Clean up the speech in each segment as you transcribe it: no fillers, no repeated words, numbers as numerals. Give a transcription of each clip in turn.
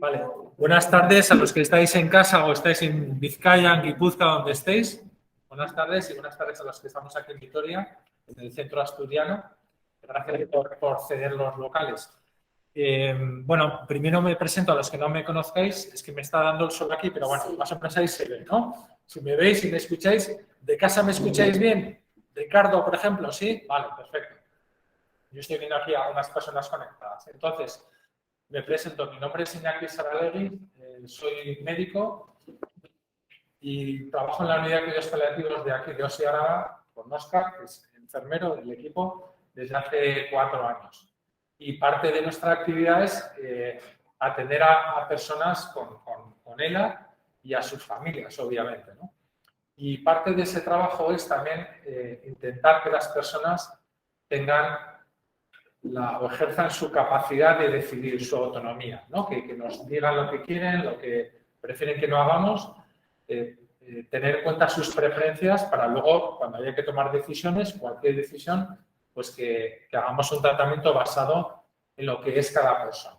Vale. Buenas tardes a los que estáis en casa o estáis en Vizcaya, en Guipúzcoa, donde estéis. Buenas tardes y buenas tardes a los que estamos aquí en Vitoria, en el centro asturiano. Gracias por ceder los locales. Bueno, primero me presento a los que no me conozcáis. Es que me está dando el sol aquí, pero bueno, más o menos ahí se ve, ¿no? Si me veis y me escucháis, ¿de casa me escucháis bien? Ricardo, por ejemplo, ¿sí? Vale, perfecto. Yo estoy viendo aquí a unas personas conectadas. Entonces, me presento. Mi nombre es Iñaki Saralegui, soy médico y trabajo en la unidad de cuidados paliativos de aquí de Osi Araba con Óscar, que es enfermero del equipo, desde hace 4 años. Y parte de nuestra actividad es atender a personas con ELA y a sus familias, obviamente, ¿no? Y parte de ese trabajo es también intentar que las personas tengan o ejerzan su capacidad de decidir, su autonomía, ¿no? Que nos digan lo que quieren, lo que prefieren que no hagamos, tener en cuenta sus preferencias para luego, cuando haya que tomar decisiones, cualquier decisión, pues que hagamos un tratamiento basado en lo que es cada persona.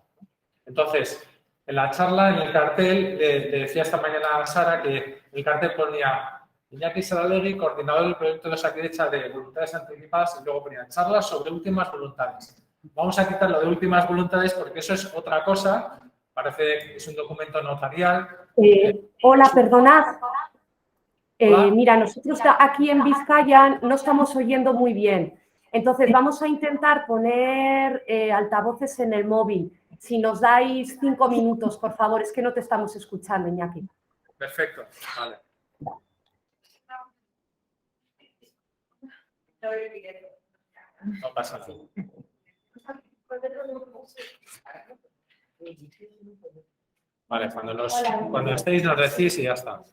Entonces, en la charla, en el cartel, le decía esta mañana a Sara que el cartel ponía Iñaki Saralegui, coordinador del proyecto de Osakidetza de voluntades anticipadas, y luego ponía charlas sobre últimas voluntades. Vamos a quitar lo de últimas voluntades porque eso es otra cosa. Parece que es un documento notarial. Hola, perdonad. Hola. Mira, nosotros aquí en Vizcaya no estamos oyendo muy bien. Entonces, vamos a intentar poner altavoces en el móvil. Si nos dais 5 minutos, por favor, es que no te estamos escuchando, Iñaki. Perfecto, vale. No pasa nada. Vale, cuando estéis nos decís y ya está.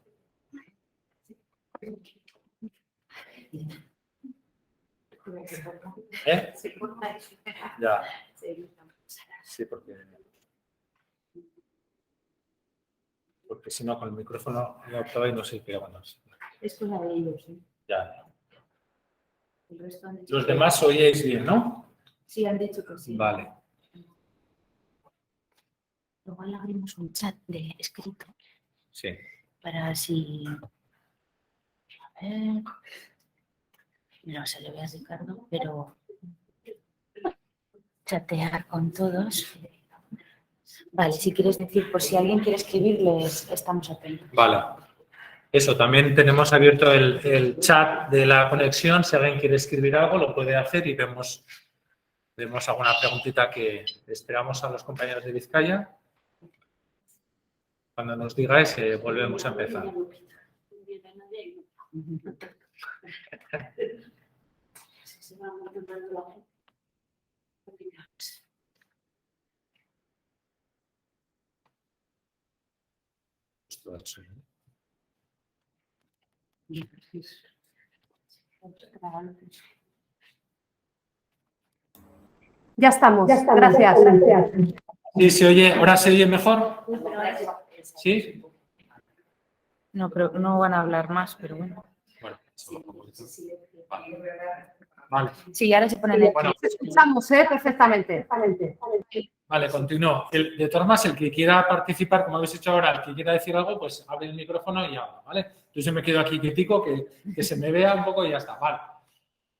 ¿Eh? Ya. Sí, porque si no, con el micrófono no actúa y no sé qué bueno. Es cosa de ellos, ¿eh? Ya. El resto han dicho Los que demás oíais bien, ¿no? sí, han dicho que sí. Vale. Luego le abrimos un chat de escrito. Sí. Para si... A ver... No se le ve a Ricardo, pero... chatear con todos. Vale, si quieres decir, por si alguien quiere escribirles, estamos atentos. Vale. Eso, también tenemos abierto el chat de la conexión. Si alguien quiere escribir algo, lo puede hacer y vemos alguna preguntita que esperamos a los compañeros de Vizcaya. Cuando nos digáis, volvemos a empezar. Ya estamos. Gracias. Sí, se oye. ¿Ahora se oye mejor? ¿Sí? No, pero no van a hablar más, pero bueno. Bueno, vale. Sí, ahora se ponen el... Bueno, Escuchamos, perfectamente. vale, continúo. De todas formas, el que quiera participar, como habéis hecho ahora, el que quiera decir algo, pues abre el micrófono y habla, ¿vale? Yo me quedo aquí quietico, que se me vea un poco y ya está, vale.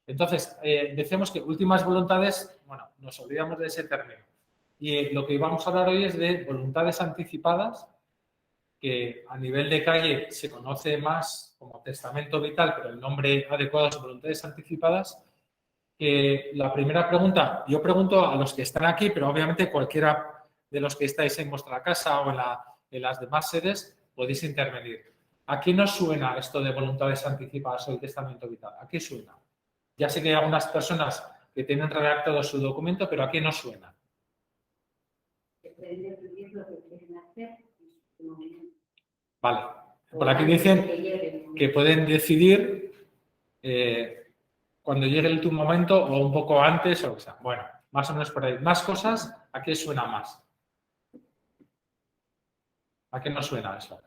Entonces, decíamos que últimas voluntades, bueno, nos olvidamos de ese término. Y lo que íbamos a hablar hoy es de voluntades anticipadas, que a nivel de calle se conoce más como testamento vital, pero el nombre adecuado es voluntades anticipadas. La primera pregunta, yo pregunto a los que están aquí, pero obviamente cualquiera de los que estáis en vuestra casa o en las demás sedes podéis intervenir. ¿A qué nos suena esto de voluntades anticipadas o el testamento vital? ¿A qué suena? Ya sé que hay algunas personas que tienen redactado su documento, pero ¿a qué nos suena? Vale. Por aquí dicen que pueden decidir cuando llegue el último momento o un poco antes o sea. Bueno, más o menos por ahí. ¿Más cosas? ¿A qué suena más? ¿A qué nos suena eso?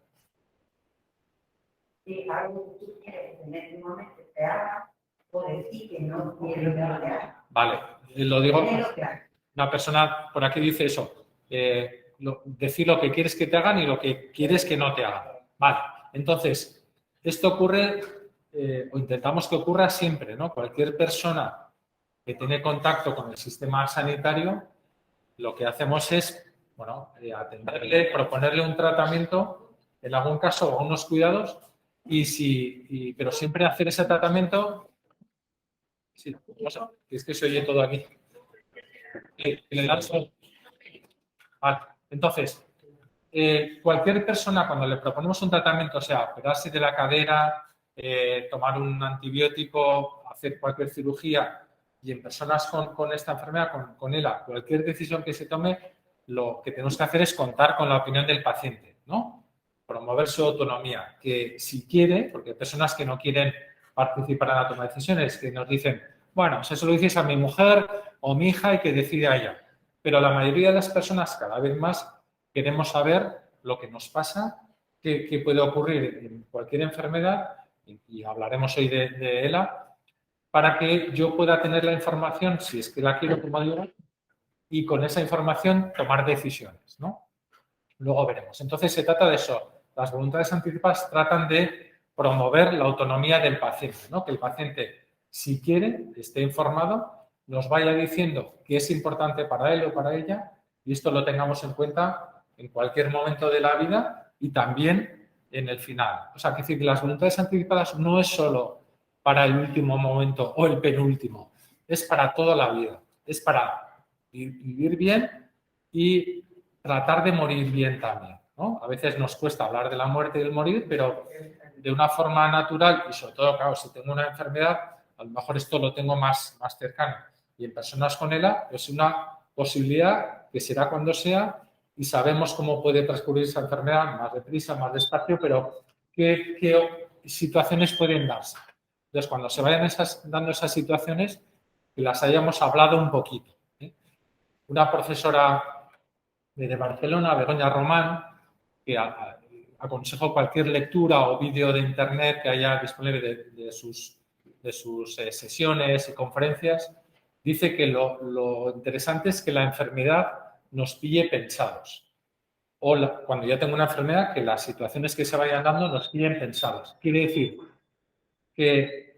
Sí, algo que tú quieres en ese momento te haga o decir que no quiero que haga. Vale, lo digo. Una persona por aquí dice eso. decir lo que quieres que te hagan y lo que quieres que no te hagan. Vale, entonces, esto ocurre, o intentamos que ocurra siempre, ¿no? Cualquier persona que tiene contacto con el sistema sanitario, lo que hacemos es, bueno, atenderle, proponerle un tratamiento, en algún caso unos cuidados, pero siempre hacer ese tratamiento. Sí, es que se oye todo aquí. Vale, entonces, cualquier persona cuando le proponemos un tratamiento, o sea, operarse de la cadera, tomar un antibiótico, hacer cualquier cirugía, y en personas con esta enfermedad, con ELA, cualquier decisión que se tome, lo que tenemos que hacer es contar con la opinión del paciente, ¿no? Promover su autonomía, que si quiere, porque hay personas que no quieren participar en la toma de decisiones, que nos dicen, bueno, pues eso lo dices a mi mujer o mi hija y que decide a ella. Pero la mayoría de las personas, cada vez más, queremos saber lo que nos pasa, qué puede ocurrir en cualquier enfermedad, y hablaremos hoy de ELA, para que yo pueda tener la información, si es que la quiero, como digo, y con esa información tomar decisiones, ¿no? Luego veremos. Entonces, se trata de eso. Las voluntades anticipadas tratan de promover la autonomía del paciente, ¿no? Que el paciente, si quiere, esté informado, nos vaya diciendo qué es importante para él o para ella, y esto lo tengamos en cuenta en cualquier momento de la vida y también en el final. O sea, que decir que las voluntades anticipadas no es solo para el último momento o el penúltimo, es para toda la vida, es para vivir bien y tratar de morir bien también, ¿no? A veces nos cuesta hablar de la muerte y del morir, pero de una forma natural y sobre todo, claro, si tengo una enfermedad, a lo mejor esto lo tengo más cercano. Y en personas con ELA es una posibilidad que será cuando sea y sabemos cómo puede transcurrir esa enfermedad, más deprisa, más despacio, pero qué situaciones pueden darse. Entonces, cuando se vayan dando esas situaciones, que las hayamos hablado un poquito, ¿eh? Una profesora de Barcelona, Begoña Román, que aconsejo cualquier lectura o vídeo de internet que haya disponible de sus sesiones y conferencias, dice que lo interesante es que la enfermedad nos pille pensados. O cuando ya tengo una enfermedad, que las situaciones que se vayan dando nos pillen pensados. Quiere decir que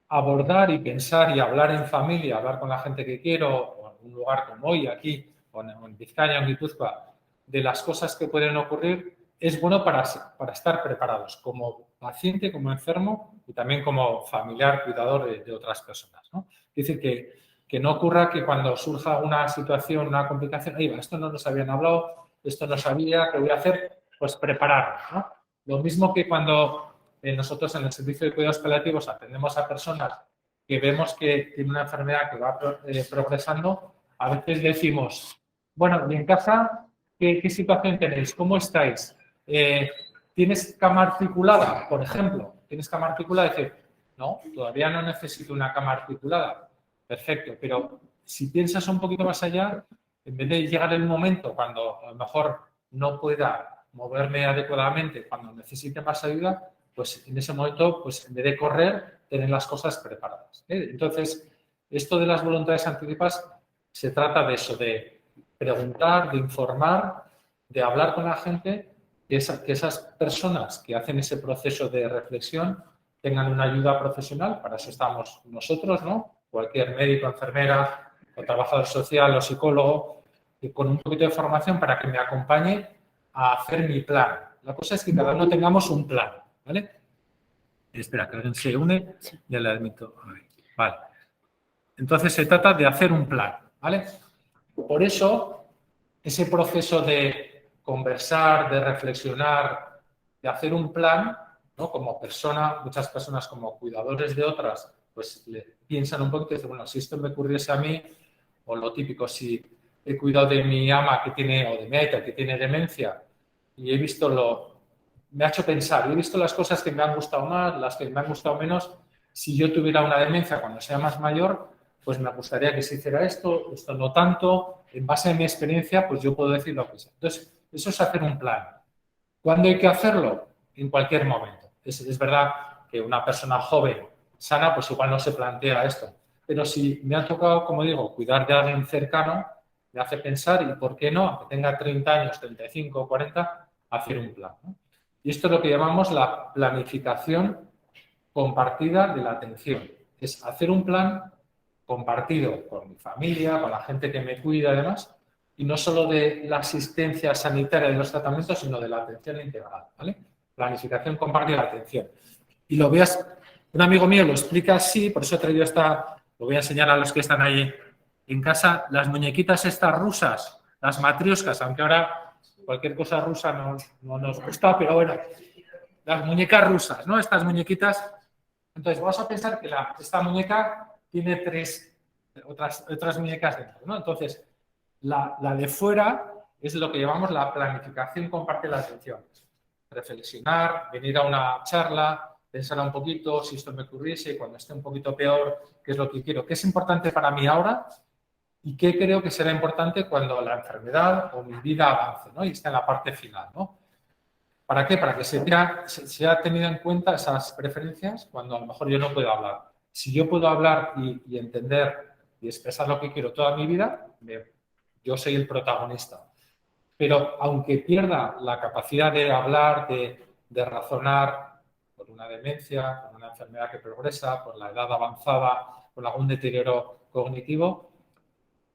abordar y pensar y hablar en familia, hablar con la gente que quiero, o en un lugar como hoy, aquí, o en Vizcaya, en Guipúzcoa, de las cosas que pueden ocurrir, es bueno para estar preparados como paciente, como enfermo y también como familiar, cuidador de otras personas, ¿no? Es decir, que no ocurra que cuando surja una situación, una complicación, esto no nos habían hablado, esto no sabía, ¿qué voy a hacer? Pues prepararnos, ¿no? Lo mismo que cuando nosotros en el servicio de cuidados paliativos atendemos a personas que vemos que tienen una enfermedad que va progresando, a veces decimos, bueno, ¿y en casa qué situación tenéis? ¿Cómo estáis? ¿Tienes cama articulada, por ejemplo? ¿Tienes cama articulada? Dice, no, todavía no necesito una cama articulada. Perfecto, pero si piensas un poquito más allá, en vez de llegar el momento cuando a lo mejor no pueda moverme adecuadamente, cuando necesite más ayuda, pues en ese momento, pues en vez de correr, tener las cosas preparadas, ¿eh? Entonces, esto de las voluntades anticipadas se trata de eso, de preguntar, de informar, de hablar con la gente, que esas personas que hacen ese proceso de reflexión tengan una ayuda profesional, para eso estamos nosotros, ¿no? Cualquier médico, enfermera, o trabajador social o psicólogo, con un poquito de formación para que me acompañe a hacer mi plan. La cosa es que cada uno tengamos un plan, ¿vale? Espera, que alguien se une, ya le admito. Vale. Entonces se trata de hacer un plan, ¿vale? Por eso, ese proceso de conversar, de reflexionar, de hacer un plan, ¿no? Como persona, muchas personas como cuidadores de otras, pues piensan un poquito y dicen, bueno, si esto me ocurriese a mí, o lo típico, si he cuidado de mi ama que tiene, o de mi aita que tiene demencia, y he visto me ha hecho pensar, he visto las cosas que me han gustado más, las que me han gustado menos. Si yo tuviera una demencia cuando sea más mayor, pues me gustaría que se hiciera esto no tanto. En base a mi experiencia, pues yo puedo decir lo que sea. Entonces, eso es hacer un plan. ¿Cuándo hay que hacerlo? En cualquier momento. Es verdad que una persona joven, sana, pues igual no se plantea esto. Pero si me ha tocado, como digo, cuidar de alguien cercano, me hace pensar y, ¿por qué no? Aunque tenga 30 años, 35 o 40, hacer un plan, ¿no? Y esto es lo que llamamos la planificación compartida de la atención. Es hacer un plan compartido con mi familia, con la gente que me cuida y demás, y no solo de la asistencia sanitaria de los tratamientos, sino de la atención integral, ¿vale? Planificación compartida de la atención. Y lo veas, un amigo mío lo explica así, por eso he traído esta, lo voy a enseñar a los que están ahí en casa, las muñequitas estas rusas, las matrioscas, aunque ahora cualquier cosa rusa no nos gusta, pero bueno, las muñecas rusas, ¿no? Estas muñequitas. Entonces, vamos a pensar que esta muñeca tiene otras muñecas dentro, ¿no? Entonces, la de fuera es lo que llamamos la planificación compartida de la atención. Reflexionar, venir a una charla, pensar un poquito si esto me ocurriese, cuando esté un poquito peor, qué es lo que quiero, qué es importante para mí ahora y qué creo que será importante cuando la enfermedad o mi vida avance, ¿no? Y está en la parte final, ¿no? ¿Para qué? Para que se haya tenido en cuenta esas preferencias cuando a lo mejor yo no puedo hablar. Si yo puedo hablar y entender y expresar lo que quiero toda mi vida, yo soy el protagonista. Pero aunque pierda la capacidad de hablar, de razonar por una demencia, por una enfermedad que progresa, por la edad avanzada, por algún deterioro cognitivo,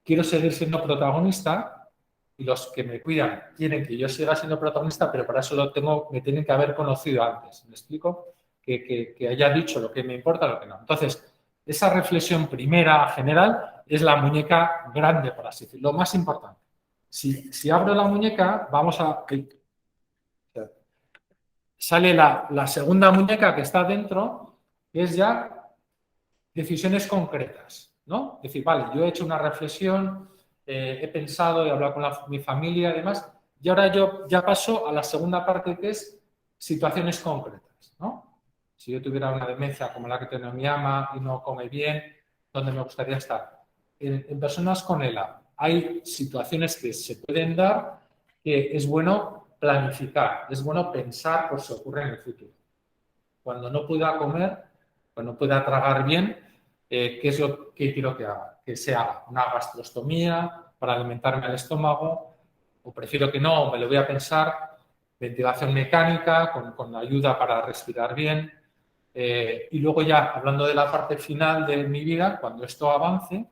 quiero seguir siendo protagonista y los que me cuidan quieren que yo siga siendo protagonista, pero para eso me tienen que haber conocido antes. ¿Me explico? Que haya dicho lo que me importa, lo que no. Entonces, esa reflexión primera, general, es la muñeca grande, por así decirlo, lo más importante. Si abro la muñeca, sale la segunda muñeca que está dentro, que es ya decisiones concretas, ¿no? Es decir, vale, yo he hecho una reflexión, he pensado, he hablado con mi familia y demás, y ahora yo ya paso a la segunda parte, que es situaciones concretas, ¿no? Si yo tuviera una demencia como la que tiene mi ama y no come bien, ¿dónde me gustaría estar? En personas con ELA hay situaciones que se pueden dar que es bueno planificar, es bueno pensar por si ocurre en el futuro. Cuando no pueda comer, cuando no pueda tragar bien, ¿qué es lo que quiero que haga? Que se haga una gastrostomía para alimentarme al estómago, o prefiero que no, o me lo voy a pensar, ventilación mecánica con ayuda para respirar bien. Y luego ya, hablando de la parte final de mi vida, cuando esto avance,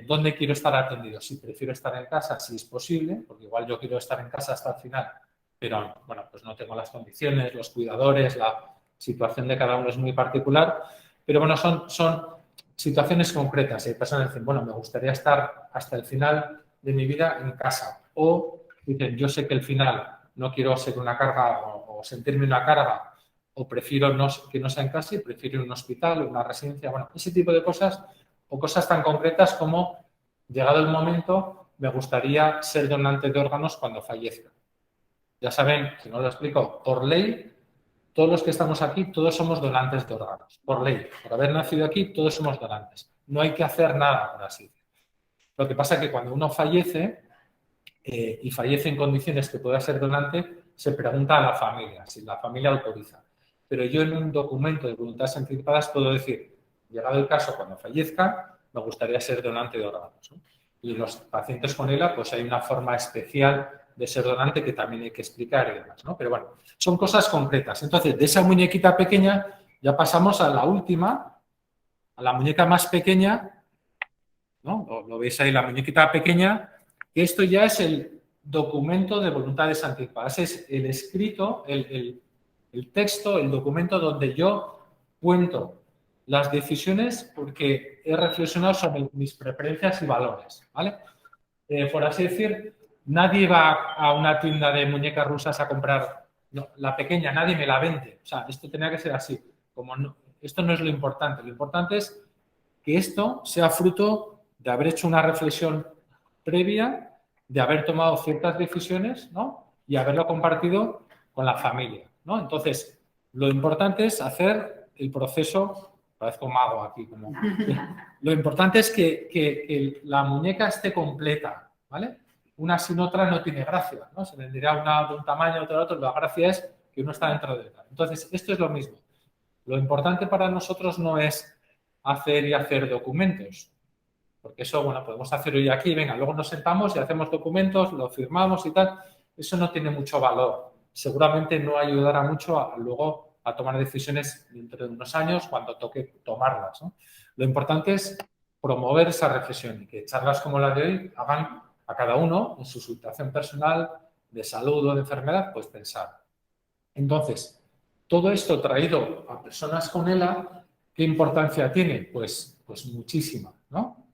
¿dónde quiero estar atendido? Si prefiero estar en casa, si es posible, porque igual yo quiero estar en casa hasta el final, pero bueno, pues no tengo las condiciones, los cuidadores, la situación de cada uno es muy particular, pero bueno, son situaciones concretas. Hay personas que dicen, bueno, me gustaría estar hasta el final de mi vida en casa, o dicen, yo sé que el final no quiero ser una carga o sentirme una carga, o prefiero que no sea en casa y prefiero un hospital o una residencia. Bueno, ese tipo de cosas, o cosas tan concretas como, llegado el momento, me gustaría ser donante de órganos cuando fallezca. Ya saben, si no lo explico, por ley, todos los que estamos aquí, todos somos donantes de órganos. Por ley, por haber nacido aquí, todos somos donantes. No hay que hacer nada, por así decirlo. Lo que pasa es que cuando uno fallece, y fallece en condiciones que pueda ser donante, se pregunta a la familia, si la familia autoriza. Pero yo en un documento de voluntades anticipadas puedo decir, llegado el caso, cuando fallezca, me gustaría ser donante de órganos, ¿no? Y los pacientes con ELA, pues hay una forma especial de ser donante que también hay que explicar y demás, ¿no? Pero bueno, son cosas concretas. Entonces, de esa muñequita pequeña ya pasamos a la última, a la muñeca más pequeña, ¿no? Lo veis ahí, la muñequita pequeña, que esto ya es el documento de voluntades anticipadas. Es el escrito, el texto, el documento donde yo cuento las decisiones porque he reflexionado sobre mis preferencias y valores, ¿vale? Por así decir, nadie va a una tienda de muñecas rusas a comprar, no, la pequeña, nadie me la vende. O sea, esto tenía que ser así. Como no, esto no es lo importante es que esto sea fruto de haber hecho una reflexión previa, de haber tomado ciertas decisiones, ¿no? Y haberlo compartido con la familia, ¿no? Entonces, lo importante es hacer el proceso, parezco mago aquí, como... Lo importante es que la muñeca esté completa, ¿vale? Una sin otra no tiene gracia, ¿no? Se vendería una de un tamaño, otra de otro, la gracia es que uno está dentro de otra. Entonces, esto es lo mismo. Lo importante para nosotros no es hacer y hacer documentos, Porque eso, bueno, podemos hacer hoy aquí, venga, luego nos sentamos y hacemos documentos, lo firmamos y tal. Eso no tiene mucho valor. Seguramente no ayudará mucho luego a tomar decisiones dentro de unos años cuando toque tomarlas, ¿no? Lo importante es promover esa reflexión y que charlas como la de hoy hagan a cada uno en su situación personal de salud o de enfermedad, pues pensar. Entonces, todo esto traído a personas con ELA, ¿qué importancia tiene? Pues muchísima, ¿no?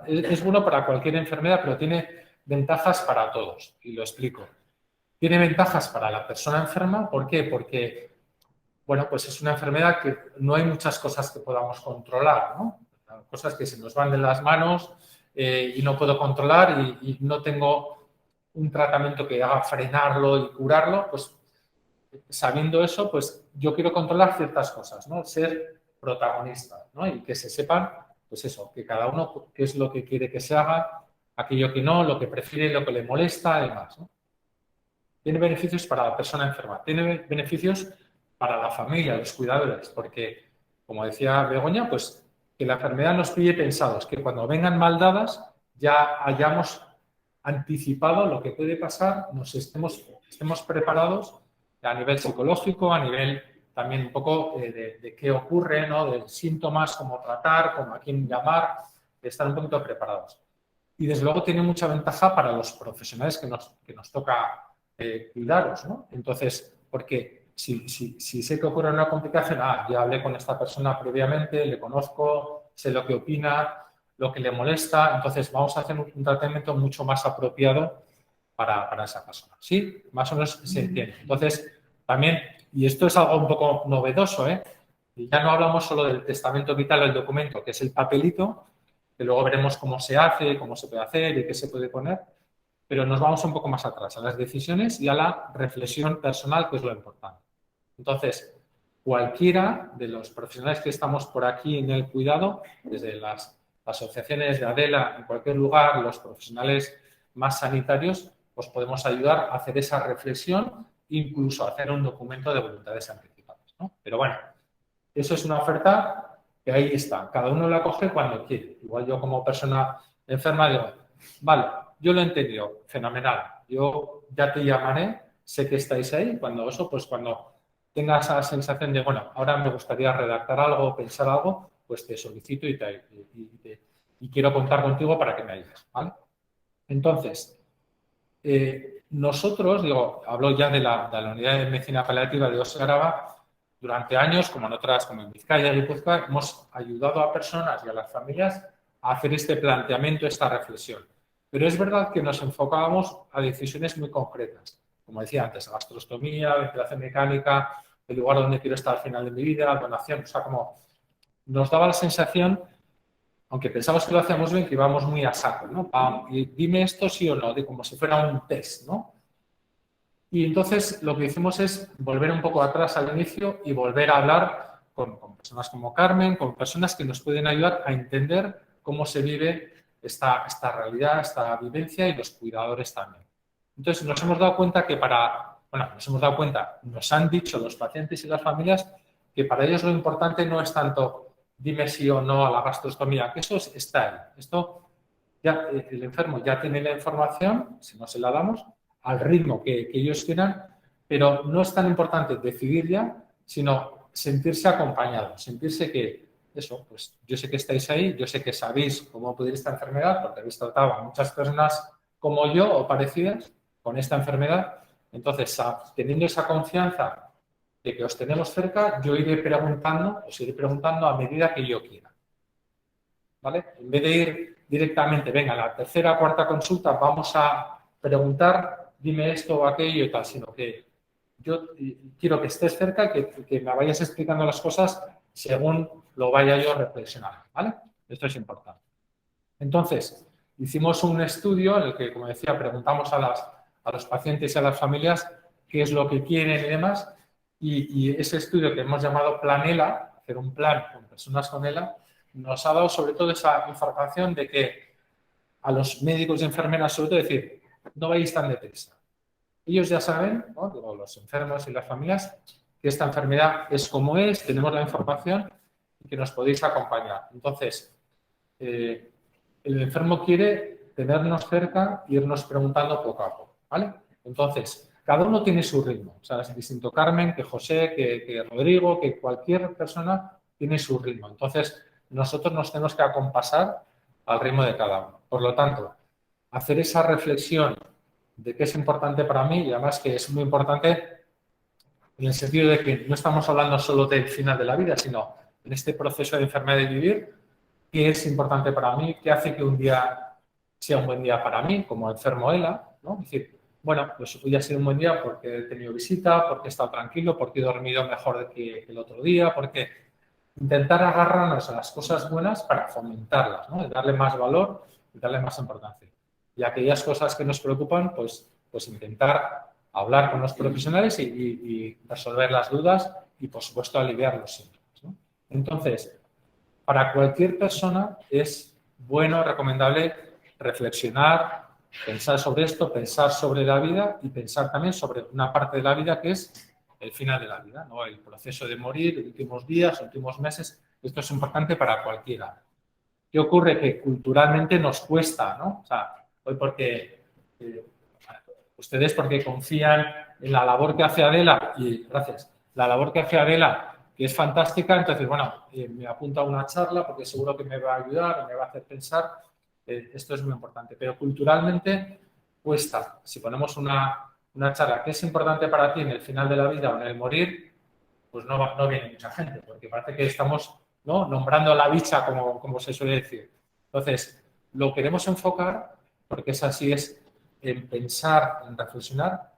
Es bueno para cualquier enfermedad, pero tiene ventajas para todos, y lo explico. Tiene ventajas para la persona enferma, ¿por qué? Porque, bueno, pues es una enfermedad que no hay muchas cosas que podamos controlar, ¿no? Cosas que se nos van de las manos y no puedo controlar y no tengo un tratamiento que haga frenarlo y curarlo, pues sabiendo eso, pues yo quiero controlar ciertas cosas, ¿no? Ser protagonista, ¿no? Y que se sepan, pues eso, que cada uno qué es lo que quiere que se haga, aquello que no, lo que prefiere, lo que le molesta, además, ¿no? Tiene beneficios para la persona enferma, tiene beneficios para la familia, los cuidadores, porque, como decía Begoña, pues que la enfermedad nos pille pensados, que cuando vengan mal dadas ya hayamos anticipado lo que puede pasar, estemos preparados a nivel psicológico, a nivel también un poco de qué ocurre, ¿no? De síntomas, cómo tratar, cómo a quién llamar, de estar un poquito preparados. Y desde luego tiene mucha ventaja para los profesionales que nos toca cuidaros, ¿no? Entonces, porque si sé que ocurre una complicación, ya hablé con esta persona previamente, le conozco, sé lo que opina, lo que le molesta, entonces vamos a hacer un tratamiento mucho más apropiado para esa persona. ¿Sí? Más o menos se entiende. Entonces, también, y esto es algo un poco novedoso, y ya no hablamos solo del testamento vital o el documento, que es el papelito, que luego veremos cómo se hace, cómo se puede hacer y qué se puede poner, pero nos vamos un poco más atrás, a las decisiones y a la reflexión personal, que es lo importante. Entonces, cualquiera de los profesionales que estamos por aquí en el cuidado, desde las asociaciones de Adela, en cualquier lugar, los profesionales más sanitarios, pues podemos ayudar a hacer esa reflexión, incluso a hacer un documento de voluntades anticipadas, ¿no? Pero bueno, eso es una oferta que ahí está. Cada uno la coge cuando quiere. Igual yo como persona enferma digo, vale, yo lo he entendido, fenomenal. Yo ya te llamaré, sé que estáis ahí. Cuando tengas esa sensación de, bueno, ahora me gustaría redactar algo, pensar algo, pues te solicito y quiero contar contigo para que me ayudes, ¿vale? Entonces, nosotros, hablo ya de la Unidad de Medicina Paliativa de Osa Araba, durante años, como en otras, como en Vizcaya y Guipúzcoa, hemos ayudado a personas y a las familias a hacer este planteamiento, esta reflexión. Pero es verdad que nos enfocábamos a decisiones muy concretas. Como decía antes, gastrostomía, ventilación mecánica, el lugar donde quiero estar al final de mi vida, donación, o sea, como nos daba la sensación, aunque pensamos que lo hacíamos bien, que íbamos muy a saco, ¿no? Y dime esto sí o no, de como si fuera un test, ¿no? Y entonces lo que hicimos es volver un poco atrás al inicio y volver a hablar con personas como Carmen, con personas que nos pueden ayudar a entender cómo se vive esta realidad, esta vivencia y los cuidadores también. Entonces nos hemos dado cuenta que nos han dicho los pacientes y las familias que para ellos lo importante no es tanto dime sí o no a la gastrostomía, que eso está ahí. Esto ya el enfermo ya tiene la información, si no se la damos, al ritmo que ellos quieran, pero no es tan importante decidir ya, sino sentirse acompañado, sentirse que eso, pues yo sé que estáis ahí, yo sé que sabéis cómo puede ir esta enfermedad, porque habéis tratado a muchas personas como yo o parecidas con esta enfermedad. Entonces, teniendo esa confianza de que os tenemos cerca, os iré preguntando a medida que yo quiera. ¿Vale? En vez de ir directamente, venga, la tercera o cuarta consulta, vamos a preguntar, dime esto o aquello y tal, sino que yo quiero que estés cerca y que me vayas explicando las cosas según lo vaya yo reflexionando, ¿vale? Esto es importante. Entonces, hicimos un estudio en el que, como decía, preguntamos a los pacientes y a las familias qué es lo que quieren y demás, y ese estudio que hemos llamado Plan ELA, hacer un plan con personas con ELA, nos ha dado sobre todo esa información de que a los médicos y enfermeras, sobre todo, decir, no vayáis tan deprisa. Ellos ya saben, ¿no? Digo, los enfermos y las familias, que esta enfermedad es como es, tenemos la información y que nos podéis acompañar. Entonces, el enfermo quiere tenernos cerca e irnos preguntando poco a poco, ¿vale? Entonces, cada uno tiene su ritmo. O sea, es distinto Carmen, que José, que Rodrigo, que cualquier persona tiene su ritmo. Entonces, nosotros nos tenemos que acompasar al ritmo de cada uno. Por lo tanto, hacer esa reflexión de qué es importante para mí y además que es muy importante en el sentido de que no estamos hablando solo del final de la vida, sino en este proceso de enfermedad de vivir, qué es importante para mí, qué hace que un día sea un buen día para mí, como enfermo ELA, ¿no? Es decir, bueno, pues hoy ha sido un buen día porque he tenido visita, porque he estado tranquilo, porque he dormido mejor que el otro día, porque intentar agarrarnos a las cosas buenas para fomentarlas, ¿no? Y darle más valor y darle más importancia. Y aquellas cosas que nos preocupan, pues intentar hablar con los profesionales y resolver las dudas y, por supuesto, aliviar los síntomas, ¿no? Entonces, para cualquier persona es bueno, recomendable reflexionar, pensar sobre esto, pensar sobre la vida y pensar también sobre una parte de la vida que es el final de la vida, ¿no? El proceso de morir, los últimos días, últimos meses. Esto es importante para cualquiera. ¿Qué ocurre? Que culturalmente nos cuesta, ¿no? O sea, hoy porque ustedes porque confían en la labor que hace Adela y gracias, la labor que hace Adela, que es fantástica, entonces, bueno, me apunto a una charla porque seguro que me va a ayudar, me va a hacer pensar. Esto es muy importante, pero culturalmente cuesta. Si ponemos una charla que es importante para ti en el final de la vida o en el morir, pues no viene mucha gente, porque parece que estamos, ¿no?, nombrando a la bicha, como se suele decir. Entonces, lo queremos enfocar, porque es así, es en pensar, en reflexionar,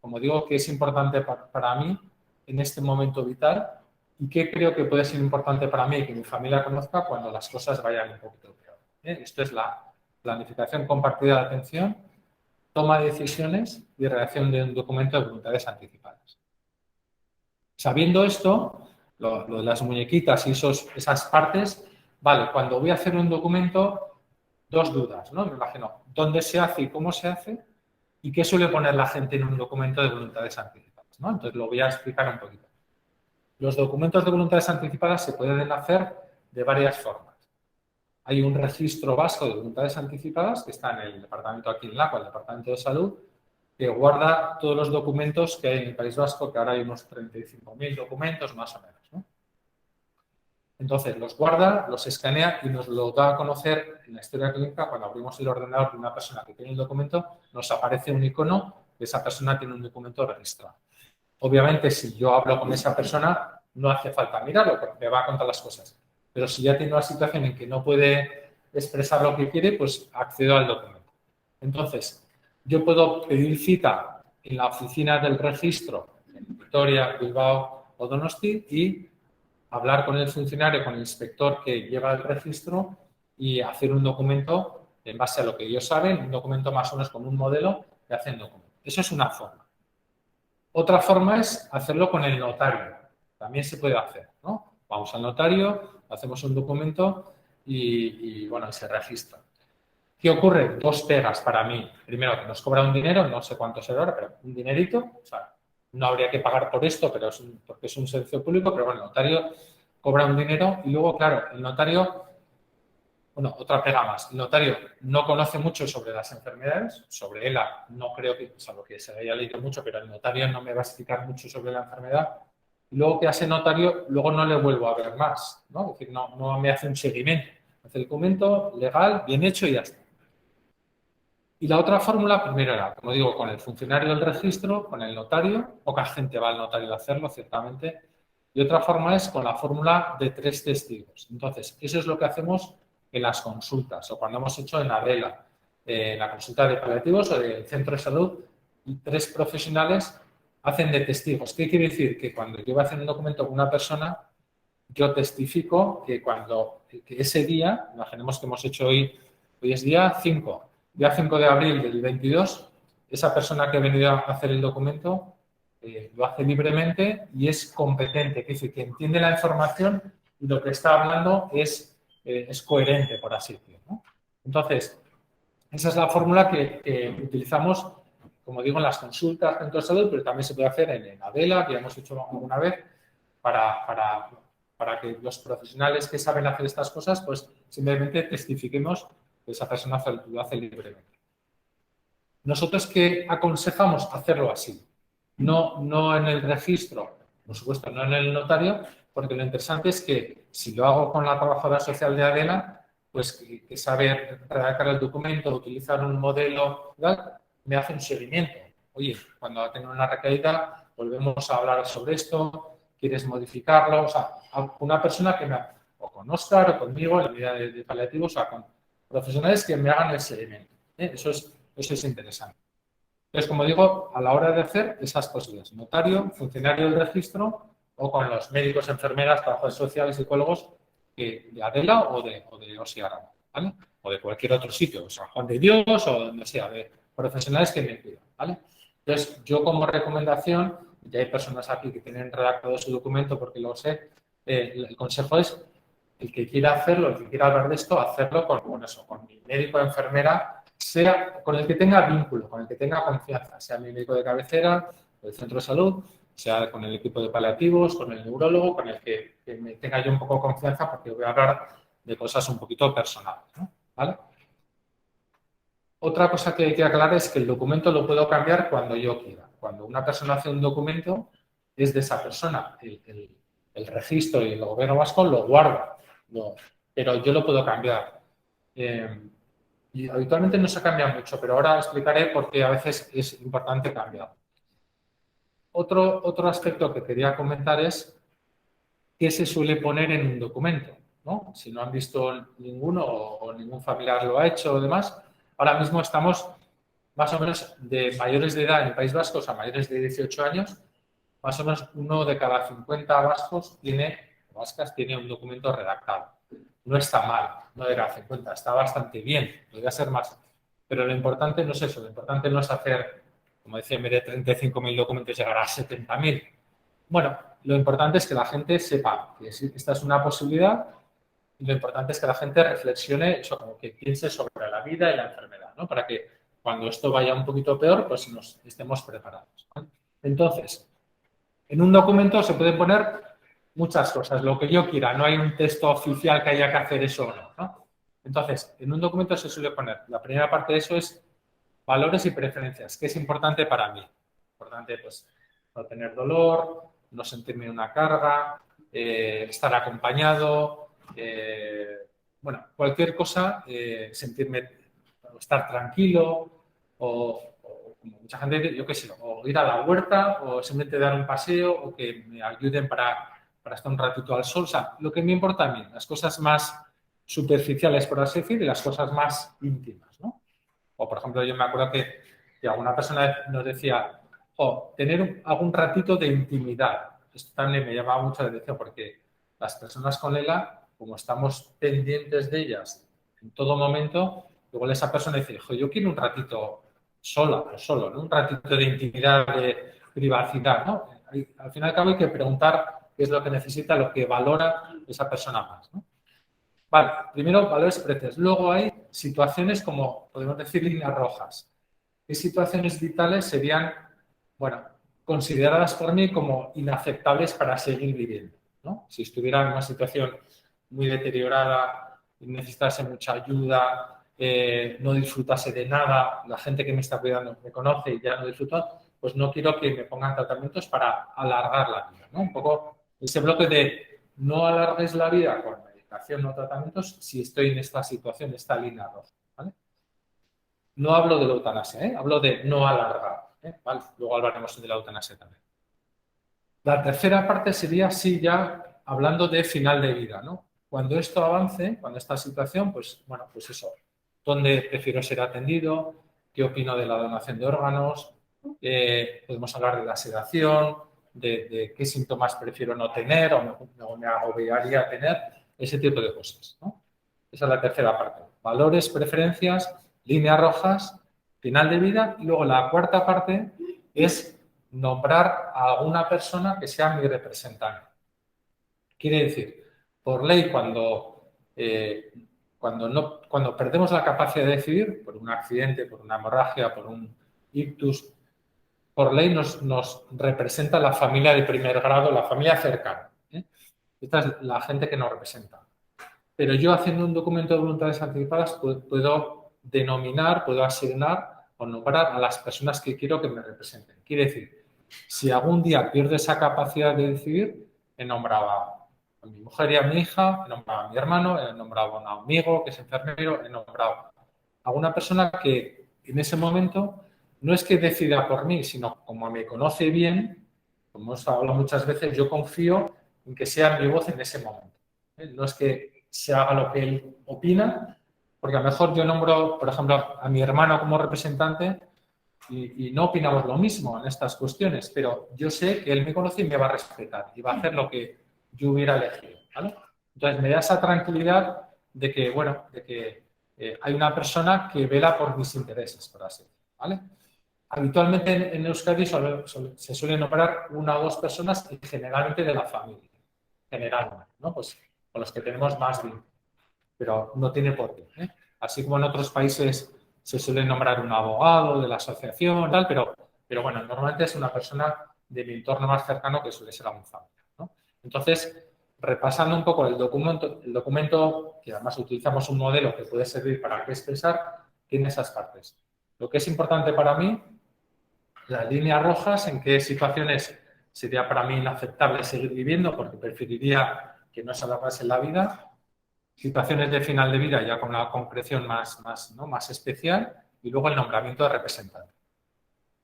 como digo, qué es importante para mí en este momento vital y qué creo que puede ser importante para mí y que mi familia conozca cuando las cosas vayan un poquito peor. Esto es la planificación compartida de atención, toma de decisiones y redacción de un documento de voluntades anticipadas. Sabiendo esto, lo de las muñequitas y esas partes, vale, cuando voy a hacer un documento, dos dudas, ¿no? Me imagino, ¿dónde se hace y cómo se hace? ¿Y qué suele poner la gente en un documento de voluntades anticipadas, ¿no? Entonces, lo voy a explicar un poquito. Los documentos de voluntades anticipadas se pueden hacer de varias formas. Hay un registro vasco de voluntades anticipadas que está en el departamento aquí en LACUA, el Departamento de Salud, que guarda todos los documentos que hay en el País Vasco, que ahora hay unos 35.000 documentos más o menos, ¿no? Entonces, los guarda, los escanea y nos lo da a conocer en la historia clínica. Cuando abrimos el ordenador de una persona que tiene el documento, nos aparece un icono de esa persona tiene un documento registrado. Obviamente, si yo hablo con esa persona, no hace falta mirarlo porque me va a contar las cosas. Pero si ya tiene una situación en que no puede expresar lo que quiere, pues accedo al documento. Entonces, yo puedo pedir cita en la oficina del registro en Vitoria, Bilbao o Donosti y hablar con el funcionario, con el inspector que lleva el registro y hacer un documento en base a lo que ellos saben, un documento más o menos como un modelo que hacen documento. Eso es una forma. Otra forma es hacerlo con el notario. También se puede hacer, ¿no? Vamos al notario, hacemos un documento y bueno, se registra. ¿Qué ocurre? Dos pegas para mí. Primero, que nos cobra un dinero, no sé cuánto será ahora, pero un dinerito. O sea, no habría que pagar por esto, pero porque es un servicio público, pero bueno, el notario cobra un dinero y luego, claro, el notario, bueno, otra pega más. El notario no conoce mucho sobre las enfermedades, sobre ELA no creo que, salvo que se haya leído mucho, pero el notario no me va a explicar mucho sobre la enfermedad. Y luego que hace notario, luego no le vuelvo a ver más, ¿no? Es decir, no me hace un seguimiento. Hace el documento legal, bien hecho y ya está. Y la otra fórmula, primero era, como digo, con el funcionario del registro, con el notario, poca gente va al notario a hacerlo, ciertamente, y otra forma es con la fórmula de 3 testigos. Entonces, eso es lo que hacemos en las consultas, o cuando hemos hecho en Adela, en la consulta de paliativos o del centro de salud, y 3 profesionales hacen de testigos. ¿Qué quiere decir? Que cuando yo voy a hacer un documento con una persona, yo testifico que que ese día, imaginemos que hemos hecho hoy es día 5 de abril del 22, esa persona que ha venido a hacer el documento lo hace libremente y es competente, es decir, que entiende la información y lo que está hablando es coherente, por así decirlo, ¿no? Entonces, esa es la fórmula que utilizamos, como digo, en las consultas dentro de salud, pero también se puede hacer en Adela, que ya hemos hecho alguna vez, para que los profesionales que saben hacer estas cosas, pues simplemente testifiquemos esa persona lo hace libremente. Nosotros, ¿qué aconsejamos? Hacerlo así. No en el registro, por supuesto, no en el notario, porque lo interesante es que si lo hago con la trabajadora social de Adela, pues que sabe redactar el documento, utilizar un modelo, me hace un seguimiento. Oye, cuando tenga una recaída, volvemos a hablar sobre esto, quieres modificarlo, o sea, una persona que o con Óscar o conmigo, en la medida de paliativos, o sea, con profesionales que me hagan el seguimiento. Eso es interesante. Entonces, como digo, a la hora de hacer esas cosillas, notario, funcionario del registro o con los médicos, enfermeras, trabajadores sociales, psicólogos de Adela o de Osi Arraba, ¿vale? O de cualquier otro sitio, o sea, Juan de Dios o donde sea, de profesionales que me cuidan, ¿vale? Entonces, yo como recomendación, ya hay personas aquí que tienen redactado su documento porque lo sé, el consejo es el que quiera hacerlo, el que quiera hablar de esto, hacerlo con eso, con mi médico o enfermera, sea con el que tenga vínculo, con el que tenga confianza, sea mi médico de cabecera, del centro de salud, sea con el equipo de paliativos, con el neurólogo, con el que me tenga yo un poco confianza porque voy a hablar de cosas un poquito personales, ¿no? ¿Vale? Otra cosa que hay que aclarar es que el documento lo puedo cambiar cuando yo quiera. Cuando una persona hace un documento, es de esa persona. El registro y el gobierno vasco lo guarda, pero yo lo puedo cambiar. Y habitualmente no se cambia mucho, pero ahora explicaré por qué a veces es importante cambiar. Otro aspecto que quería comentar es qué se suele poner en un documento, ¿no? Si no han visto ninguno o ningún familiar lo ha hecho o demás, ahora mismo estamos más o menos de mayores de edad en el País Vasco, o sea, mayores de 18 años, más o menos 1 de cada 50 vascos vascas tiene un documento redactado. No está mal, 1 de cada 50, está bastante bien, podría ser más. Pero lo importante no es eso, lo importante no es hacer, como decía, en vez de 35.000 documentos llegar a 70.000. Bueno, lo importante es que la gente sepa que esta es una posibilidad y lo importante es que la gente reflexione, eso, como que piense sobre la vida y la enfermedad, ¿no? Para que cuando esto vaya un poquito peor, pues nos estemos preparados, ¿no? Entonces, en un documento se pueden poner muchas cosas, lo que yo quiera, no hay un texto oficial que haya que hacer eso o no, ¿no? Entonces, en un documento se suele poner, la primera parte de eso es valores y preferencias, que es importante para mí. Importante, pues, no tener dolor, no sentirme una carga, estar acompañado, bueno, cualquier cosa, sentirme, estar tranquilo o como mucha gente, yo qué sé, o ir a la huerta o simplemente dar un paseo o que me ayuden para estar un ratito al sol. O sea, lo que me importa a mí, las cosas más superficiales, por así decir, y las cosas más íntimas, ¿no? O, por ejemplo, yo me acuerdo que alguna persona nos decía, tener algún ratito de intimidad. Esto también me llamaba mucho la atención porque las personas con ELA, como estamos pendientes de ellas en todo momento, igual esa persona dice, yo quiero un ratito sola o solo, ¿no? Un ratito de intimidad, de privacidad, ¿no? Al fin y al cabo hay que preguntar qué es lo que necesita, lo que valora esa persona más, ¿no? Vale, primero valores y precios. Luego hay situaciones como, podemos decir, líneas rojas. ¿Qué situaciones vitales serían, bueno, consideradas por mí como inaceptables para seguir viviendo, ¿no? Si estuviera en una situación muy deteriorada, necesitase mucha ayuda, no disfrutase de nada, la gente que me está cuidando me conoce y ya no disfruta, pues no quiero que me pongan tratamientos para alargar la vida, ¿no? Un poco ese bloque de no alargues la vida con medicación o tratamientos si estoy en esta situación, esta línea roja, ¿vale? No hablo de la eutanasia, hablo de no alargar, ¿vale? Luego hablaremos de la eutanasia también. La tercera parte sería, sí, ya hablando de final de vida, ¿no? Cuando esto avance, cuando esta situación, pues, bueno, pues eso, ¿dónde prefiero ser atendido? ¿Qué opino de la donación de órganos? Podemos hablar de la sedación, de qué síntomas prefiero no tener o me agobiaría tener, ese tipo de cosas, ¿no? Esa es la tercera parte. Valores, preferencias, líneas rojas, final de vida. Y luego la cuarta parte es nombrar a alguna persona que sea mi representante. Quiere decir, por ley, cuando perdemos la capacidad de decidir, por un accidente, por una hemorragia, por un ictus, por ley nos representa la familia de primer grado, la familia cercana. Esta es la gente que nos representa. pero yo haciendo un documento de voluntades anticipadas puedo denominar, puedo asignar o nombrar a las personas que quiero que me representen. Quiere decir, si algún día pierdo esa capacidad de decidir, he nombrado a mi mujer y a mi hija, he nombrado a mi hermano, he nombrado a un amigo que es enfermero, he nombrado a una persona que en ese momento no es que decida por mí, sino como me conoce bien, como os hablo muchas veces, yo confío en que sea mi voz en ese momento. No es que se haga lo que él opina, porque a lo mejor yo nombro, por ejemplo, a mi hermano como representante y no opinamos lo mismo en estas cuestiones, pero yo sé que él me conoce y me va a respetar y va a hacer lo que yo hubiera elegido, ¿vale? Entonces me da esa tranquilidad de que, bueno, de que hay una persona que vela por mis intereses, por así decirlo, ¿vale? Habitualmente en Euskadi se suelen nombrar una o dos personas y generalmente de la familia, generalmente, ¿no? Pues con los que tenemos más vínculo, pero no tiene por qué, ¿eh? Así como en otros países se suele nombrar un abogado de la asociación, tal, pero bueno, normalmente es una persona de mi entorno más cercano que suele ser a mi familia, ¿no? Entonces, repasando un poco el documento, que además utilizamos un modelo que puede servir para expresar, tiene esas partes. Lo que es importante para mí, las líneas rojas, en qué situaciones sería para mí inaceptable seguir viviendo porque preferiría que no se alargase la vida, situaciones de final de vida ya con una concreción más especial y luego el nombramiento de representante.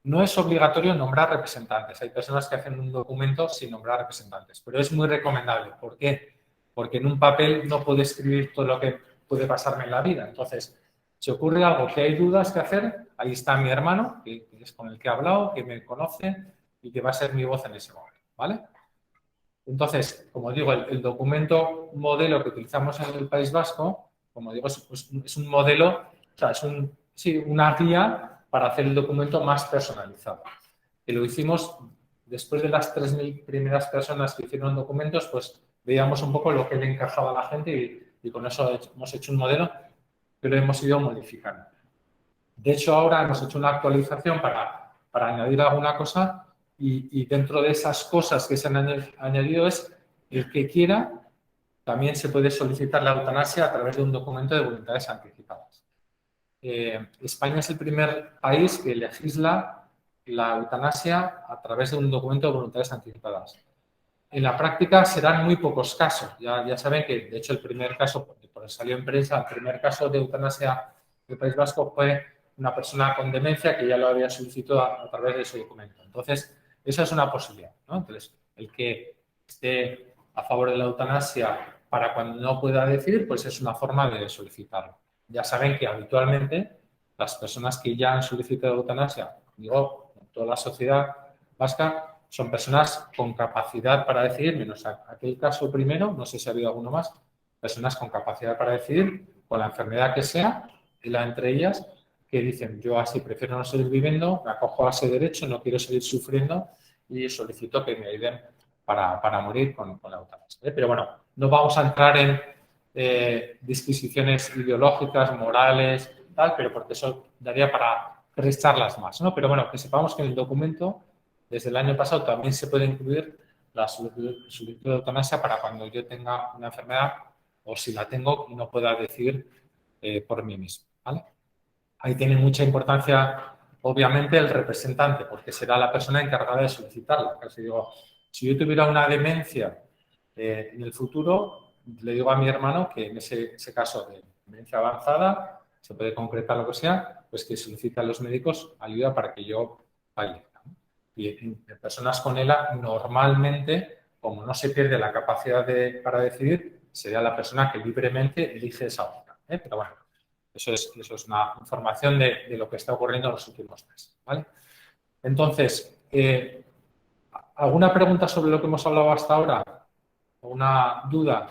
No es obligatorio nombrar representantes. Hay personas que hacen un documento sin nombrar representantes, pero es muy recomendable. ¿Por qué? Porque en un papel no puedo escribir todo lo que puede pasarme en la vida. Entonces, si ocurre algo que hay dudas que hacer, ahí está mi hermano, que es con el que he hablado, que me conoce y que va a ser mi voz en ese momento, ¿vale? Entonces, como digo, el documento modelo que utilizamos en el País Vasco, como digo, es un modelo, o sea, es una guía para hacer el documento más personalizado. Y lo hicimos después de las 3.000 primeras personas que hicieron documentos, pues veíamos un poco lo que le encajaba a la gente y con eso hemos hecho un modelo que lo hemos ido modificando. De hecho, ahora hemos hecho una actualización para añadir alguna cosa y dentro de esas cosas que se han añadido es el que quiera, también se puede solicitar la eutanasia a través de un documento de voluntades anticipadas. España es el primer país que legisla la eutanasia a través de un documento de voluntades anticipadas. En la práctica serán muy pocos casos. Ya saben que, de hecho, el primer caso, por salió en prensa, el primer caso de eutanasia del País Vasco fue una persona con demencia que ya lo había solicitado a través de ese documento. Entonces, esa es una posibilidad, ¿no? Entonces, el que esté a favor de la eutanasia para cuando no pueda decidir, pues es una forma de solicitarlo. Ya saben que habitualmente las personas que ya han solicitado eutanasia, digo, en toda la sociedad vasca, son personas con capacidad para decidir, menos aquel caso primero, no sé si ha habido alguno más, personas con capacidad para decidir, con la enfermedad que sea, y la entre ellas, que dicen, yo así prefiero no seguir viviendo, me acojo a ese derecho, no quiero seguir sufriendo y solicito que me ayuden para morir con la eutanasia. Pero bueno, no vamos a entrar en disquisiciones ideológicas, morales, tal, pero porque eso daría para 3 charlas más, ¿no? Pero bueno, que sepamos que en el documento, desde el año pasado, también se puede incluir la solicitud de eutanasia para cuando yo tenga una enfermedad o si la tengo y no pueda decidir por mí mismo, ¿vale? Ahí tiene mucha importancia, obviamente, el representante, porque será la persona encargada de solicitarla. Casi digo, si yo tuviera una demencia en el futuro, le digo a mi hermano que en ese caso de demencia avanzada, se puede concretar lo que sea, pues que solicite a los médicos ayuda para que yo fallezca. Y en personas con ELA, normalmente, como no se pierde la capacidad para decidir, sería la persona que libremente elige esa opción. Pero bueno, eso es una información de lo que está ocurriendo en los últimos meses, ¿vale? Entonces, ¿alguna pregunta sobre lo que hemos hablado hasta ahora? ¿Alguna duda?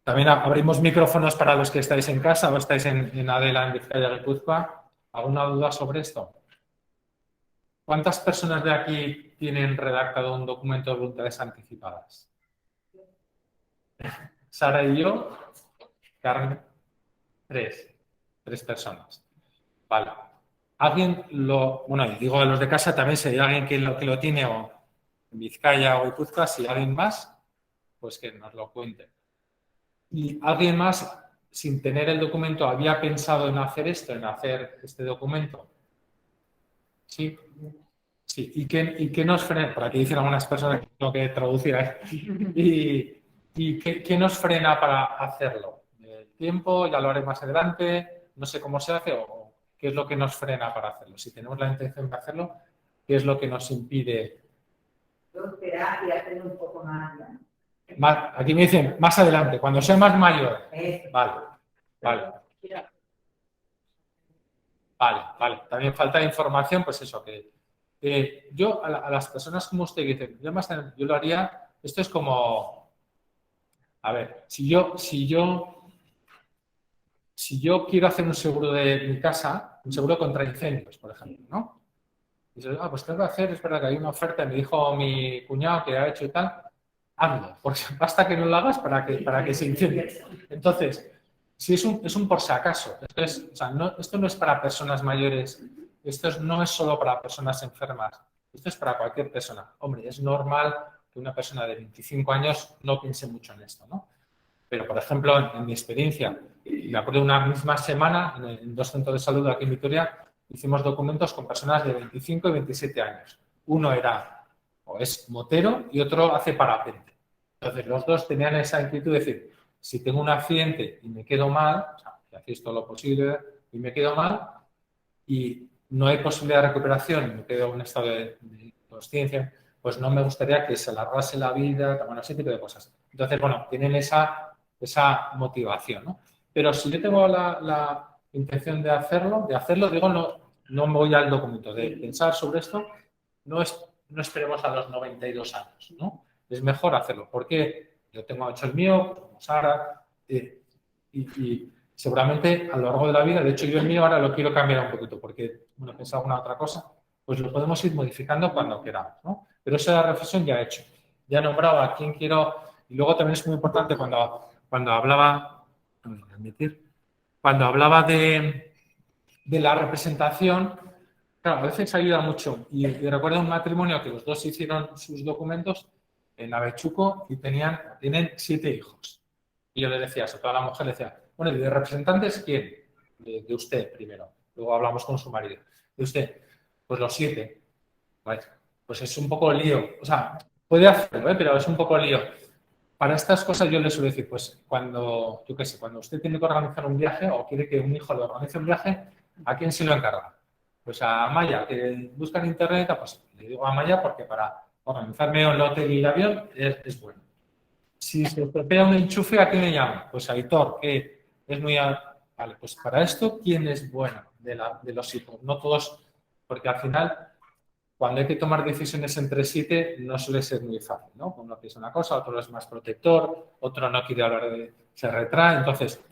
También abrimos micrófonos para los que estáis en casa o estáis en Adela, en Vizcaya, Guipúzcoa. ¿Alguna duda sobre esto? ¿Cuántas personas de aquí tienen redactado un documento de voluntades anticipadas? Sara y yo, Carmen, 3 personas. Vale. ¿Alguien bueno, y digo a los de casa también, si hay alguien que lo tiene o en Vizcaya o Guipúzcoa, si hay alguien más, pues que nos lo cuente. y alguien más, sin tener el documento, había pensado en hacer esto, en hacer este documento. Sí. Sí, ¿y qué nos frena? Por aquí dicen algunas personas que tengo que traducir, ¿Y qué nos frena para hacerlo? ¿El tiempo? ¿Ya lo haré más adelante? No sé cómo se hace o qué es lo que nos frena para hacerlo. Si tenemos la intención de hacerlo, ¿qué es lo que nos impide? Yo esperar y hacerlo un poco más. Aquí me dicen más adelante, cuando sea más mayor. Vale, vale. Vale. También falta información, pues eso, que yo a las personas como usted que dicen, yo lo haría, esto es como, a ver, si yo quiero hacer un seguro de mi casa, un seguro contra incendios, por ejemplo, ¿no? Y dices, pues tengo que hacer, es verdad que hay una oferta, me dijo mi cuñado que ha hecho y tal, hazlo, porque basta que no lo hagas para que se incendie. Entonces, si es un por si acaso, esto no es para personas mayores, no es solo para personas enfermas, esto es para cualquier persona. Hombre, es normal que una persona de 25 años no piense mucho en esto, ¿no? Pero, por ejemplo, en mi experiencia, me acuerdo de una misma semana, en 2 centros de salud aquí en Vitoria, hicimos documentos con personas de 25 y 27 años. Uno era, o es motero, y otro hace parapente. Entonces, los dos tenían esa inquietud de decir, si tengo un accidente y me quedo mal, o sea, que hacéis todo lo posible y me quedo mal, y no hay posibilidad de recuperación, y me quedo en un estado de inconsciencia, pues no me gustaría que se alargase la vida, bueno, ese tipo de cosas. Entonces, bueno, tienen esa motivación, ¿no? Pero si yo tengo la intención de hacerlo, digo, no me voy al documento, de pensar sobre esto, no esperemos a los 92 años, ¿no? Es mejor hacerlo, porque yo tengo hecho el mío, como Sara, y seguramente a lo largo de la vida, de hecho yo el mío ahora lo quiero cambiar un poquito, porque, bueno, pensaba alguna otra cosa, pues lo podemos ir modificando cuando queramos, ¿no? Pero esa reflexión ya he hecho. Ya he nombrado a quién quiero, y luego también es muy importante cuando hablaba de la representación, claro, a veces ayuda mucho. Y recuerdo un matrimonio que los dos hicieron sus documentos en Avechuco y tienen 7 hijos. Y yo le decía, a toda la mujer le decía, bueno, ¿y de representantes quién? De usted primero. Luego hablamos con su marido. De usted, pues los 7. Vale. Pues es un poco lío. O sea, puede hacerlo, pero es un poco lío. Para estas cosas yo le suelo decir, pues cuando usted tiene que organizar un viaje o quiere que un hijo le organice un viaje, ¿a quién se lo encarga? Pues a Maya, que busca en internet, pues le digo a Maya porque para organizarme el hotel y el avión es bueno. Si se estropea un enchufe, ¿a quién le llamo? Pues a Aitor, que es muy... Vale, pues para esto, ¿quién es bueno de los hijos? No todos, porque al final, cuando hay que tomar decisiones entre 7, no suele ser muy fácil, ¿no? Uno piensa una cosa, otro es más protector, otro no quiere hablar se retrae. Entonces,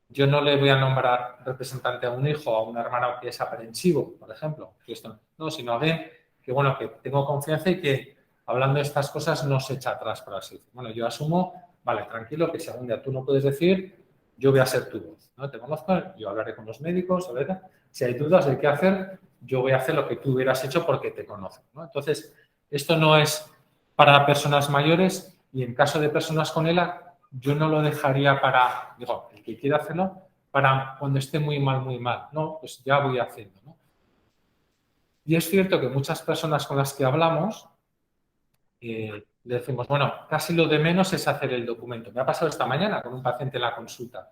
yo no le voy a nombrar representante a un hijo o a un hermano que es aprensivo, por ejemplo, que esto no, sino a alguien que, bueno, que tengo confianza y que hablando de estas cosas no se echa atrás, por así decirlo. Bueno, yo asumo, vale, tranquilo, que si algún día tú no puedes decir, yo voy a ser tu voz, ¿no? Te conozco, yo hablaré con los médicos, a ver, si hay dudas de qué hacer, yo voy a hacer lo que tú hubieras hecho porque te conozco, ¿no? Entonces, esto no es para personas mayores y en caso de personas con ELA, yo no lo dejaría para, digo, el que quiera hacerlo, para cuando esté muy mal, no, pues ya voy haciendo, ¿no? Y es cierto que muchas personas con las que hablamos le decimos, bueno, casi lo de menos es hacer el documento. Me ha pasado esta mañana con un paciente en la consulta,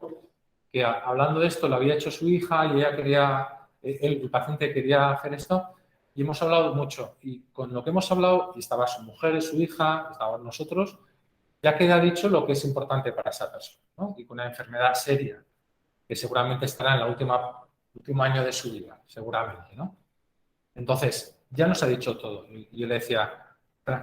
que hablando de esto lo había hecho su hija y ella quería, el paciente quería hacer esto y hemos hablado mucho. Y con lo que hemos hablado, y estaba su mujer, su hija, estábamos nosotros, ya queda dicho lo que es importante para esa persona, ¿no? Y con una enfermedad seria, que seguramente estará en el último año de su vida, seguramente, ¿no? Entonces, ya nos ha dicho todo. Y yo le decía,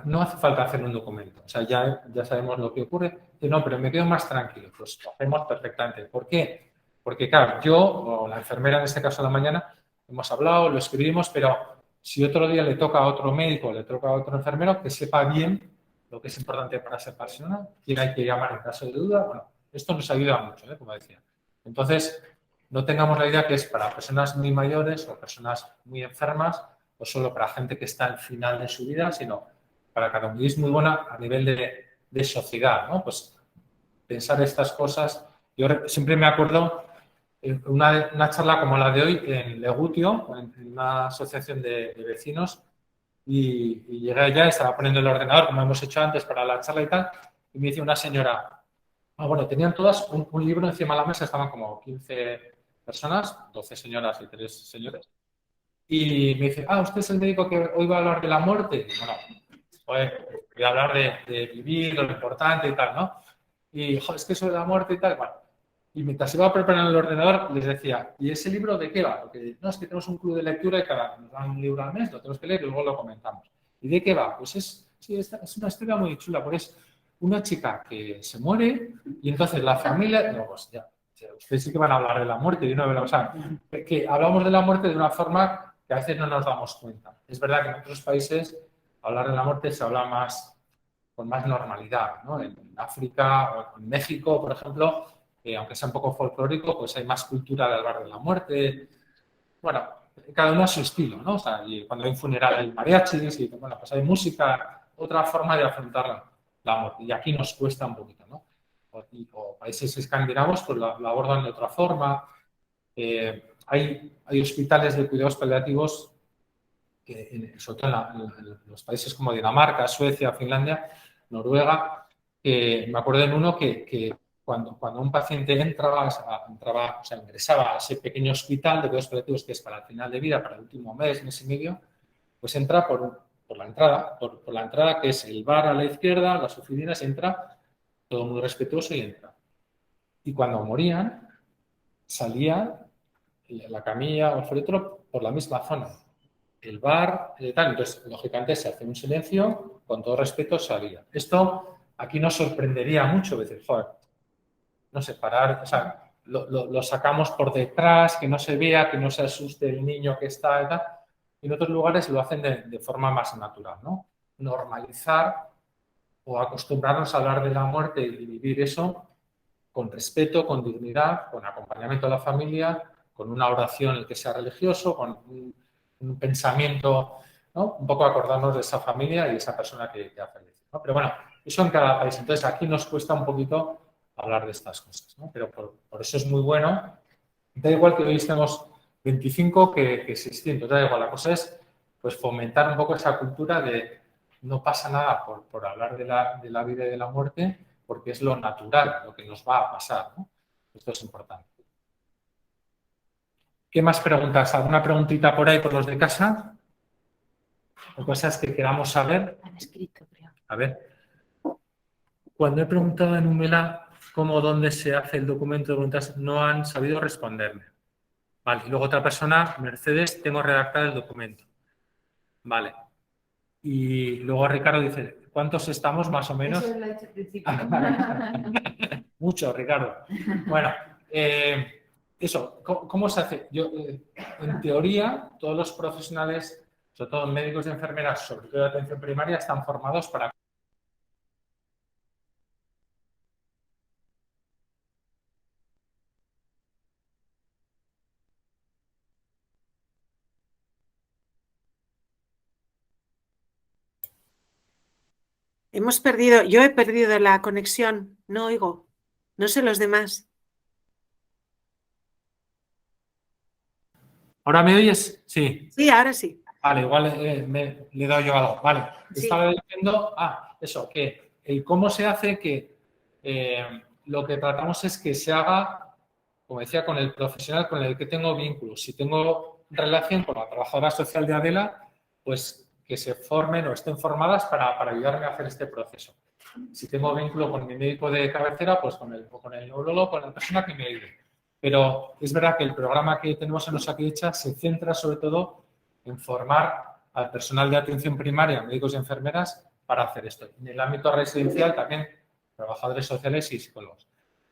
no hace falta hacer un documento. O sea, ya sabemos lo que ocurre. Y no, pero me quedo más tranquilo. Pues lo hacemos perfectamente. ¿Por qué? Porque, claro, yo o la enfermera, en este caso de la mañana, hemos hablado, lo escribimos, pero si otro día le toca a otro médico, le toca a otro enfermero, que sepa bien lo que es importante para esa persona, quién hay que llamar en caso de duda. Bueno, esto nos ayuda mucho, como decía. Entonces, no tengamos la idea que es para personas muy mayores o personas muy enfermas o solo para gente que está al final de su vida, sino para cada uno. Y es muy buena a nivel de sociedad, ¿no? Pues pensar estas cosas. Yo siempre me acuerdo una charla como la de hoy en Legutio, en una asociación de vecinos, y llegué allá, estaba poniendo el ordenador, como hemos hecho antes para la charla y tal, y me dice una señora, bueno, tenían todas un libro encima de la mesa, estaban como 15 personas, 12 señoras y 3 señores, y me dice, usted es el médico que hoy va a hablar de la muerte. Y bueno, voy a hablar de vivir, lo importante y tal, ¿no? Y es que eso de la muerte y tal, bueno. Y mientras iba preparando el ordenador, les decía, ¿y ese libro de qué va? Porque no, es que tenemos un club de lectura y nos dan un libro al mes, lo tenemos que leer y luego lo comentamos. ¿Y de qué va? Pues es una historia muy chula, porque es una chica que se muere y entonces la familia, no, pues ya, ustedes sí que van a hablar de la muerte, de una vez, o sea, que hablamos de la muerte de una forma que a veces no nos damos cuenta. Es verdad que en otros países hablar de la muerte se habla con más normalidad, ¿no? En África o en México, por ejemplo, aunque sea un poco folclórico, pues hay más cultura de hablar de la muerte. Bueno, cada uno a su estilo, ¿no? O sea, y cuando hay un funeral hay mariachis y, bueno, pues hay música, otra forma de afrontar la muerte. Y aquí nos cuesta un poquito, ¿no? O países escandinavos pues lo abordan de otra forma. Hay hospitales de cuidados paliativos que, sobre todo en los países como Dinamarca, Suecia, Finlandia, Noruega, me acuerdo en uno que cuando un paciente ingresaba a ese pequeño hospital de cuidados paliativos que es para el final de vida, para el último mes y medio, pues entra por la entrada que es el bar a la izquierda, las oficinas, entra todo muy respetuoso y entra. Y cuando morían, salía la camilla o el féretro por la misma zona. El bar, tal. Entonces, lógicamente, se hace un silencio, con todo respeto, salía. Esto aquí nos sorprendería mucho, decir, joder, no sé, parar, o sea, lo sacamos por detrás, que no se vea, que no se asuste el niño que está y tal. Y en otros lugares lo hacen de forma más natural, ¿no? Normalizar o acostumbrarnos a hablar de la muerte y vivir eso con respeto, con dignidad, con acompañamiento a la familia, con una oración en el que sea religioso, con un pensamiento, ¿no? Un poco acordarnos de esa familia y esa persona que ha fallecido, ¿no? Pero bueno, eso en cada país. Entonces aquí nos cuesta un poquito hablar de estas cosas, ¿no? Pero por eso es muy bueno. Da igual que hoy estemos 25 que 600, da igual. La cosa es pues fomentar un poco esa cultura de no pasa nada por hablar de la vida y de la muerte, porque es lo natural, lo que nos va a pasar, ¿no? Esto es importante. ¿Qué más preguntas? ¿Alguna preguntita por ahí por los de casa? ¿O cosas que queramos saber? Han escrito, creo. A ver. Cuando he preguntado en Umela cómo, dónde se hace el documento de voluntades, no han sabido responderme. Vale. Y luego otra persona, Mercedes, tengo redactado el documento. Vale. Y luego Ricardo dice, ¿cuántos estamos más o menos? Eso lo he hecho al principio. Mucho, Ricardo. Bueno, eso, ¿cómo se hace? Yo, en teoría, todos los profesionales, sobre todo médicos y enfermeras, sobre todo de atención primaria, están formados para... Yo he perdido la conexión, no oigo, no sé los demás. ¿Ahora me oyes? Sí. Sí, ahora sí. Vale, igual le he dado yo algo. Vale, Sí. estaba diciendo, eso, que el cómo se hace, que lo que tratamos es que se haga, como decía, con el profesional con el que tengo vínculos. Si tengo relación con la trabajadora social de Adela, pues que se formen o estén formadas para ayudarme a hacer este proceso. Si tengo vínculo con mi médico de cabecera, pues con el neurólogo, con la persona que me ayude. Pero es verdad que el programa que tenemos en Osakidetza se centra sobre todo en formar al personal de atención primaria, médicos y enfermeras, para hacer esto. En el ámbito residencial también trabajadores sociales y psicólogos.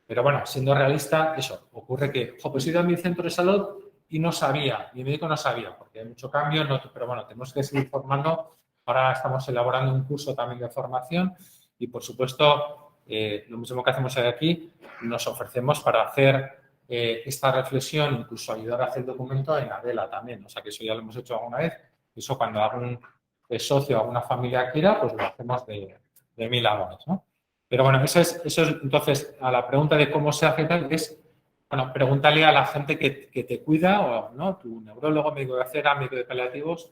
Pero bueno, siendo realista, eso, ocurre que, pues he ido a mi centro de salud y no sabía, mi médico no sabía, porque hay mucho cambio, pero bueno, tenemos que seguir formando. Ahora estamos elaborando un curso también de formación y, por supuesto, lo mismo que hacemos aquí, nos ofrecemos para hacer esta reflexión, incluso ayudar a hacer el documento en Adela también. O sea, que eso ya lo hemos hecho alguna vez. Eso cuando algún socio o alguna familia quiera, pues lo hacemos de mil amores, ¿no? Pero bueno, eso es, entonces, a la pregunta de cómo se hace tal, es, bueno, pregúntale a la gente que te cuida, o no, tu neurólogo, médico de cabecera, médico de paliativos,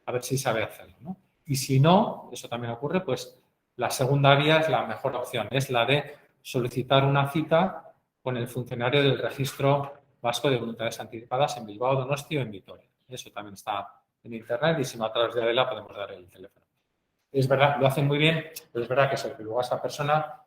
a ver si sabe hacerlo, ¿no? Y si no, eso también ocurre, pues la segunda vía es la mejor opción, es la de solicitar una cita con el funcionario del Registro Vasco de Voluntades Anticipadas en Bilbao, Donosti o en Vitoria. Eso también está en internet y si no, a través de Adela podemos dar el teléfono. Es verdad, lo hacen muy bien, pero es verdad que eso, que luego a esa persona,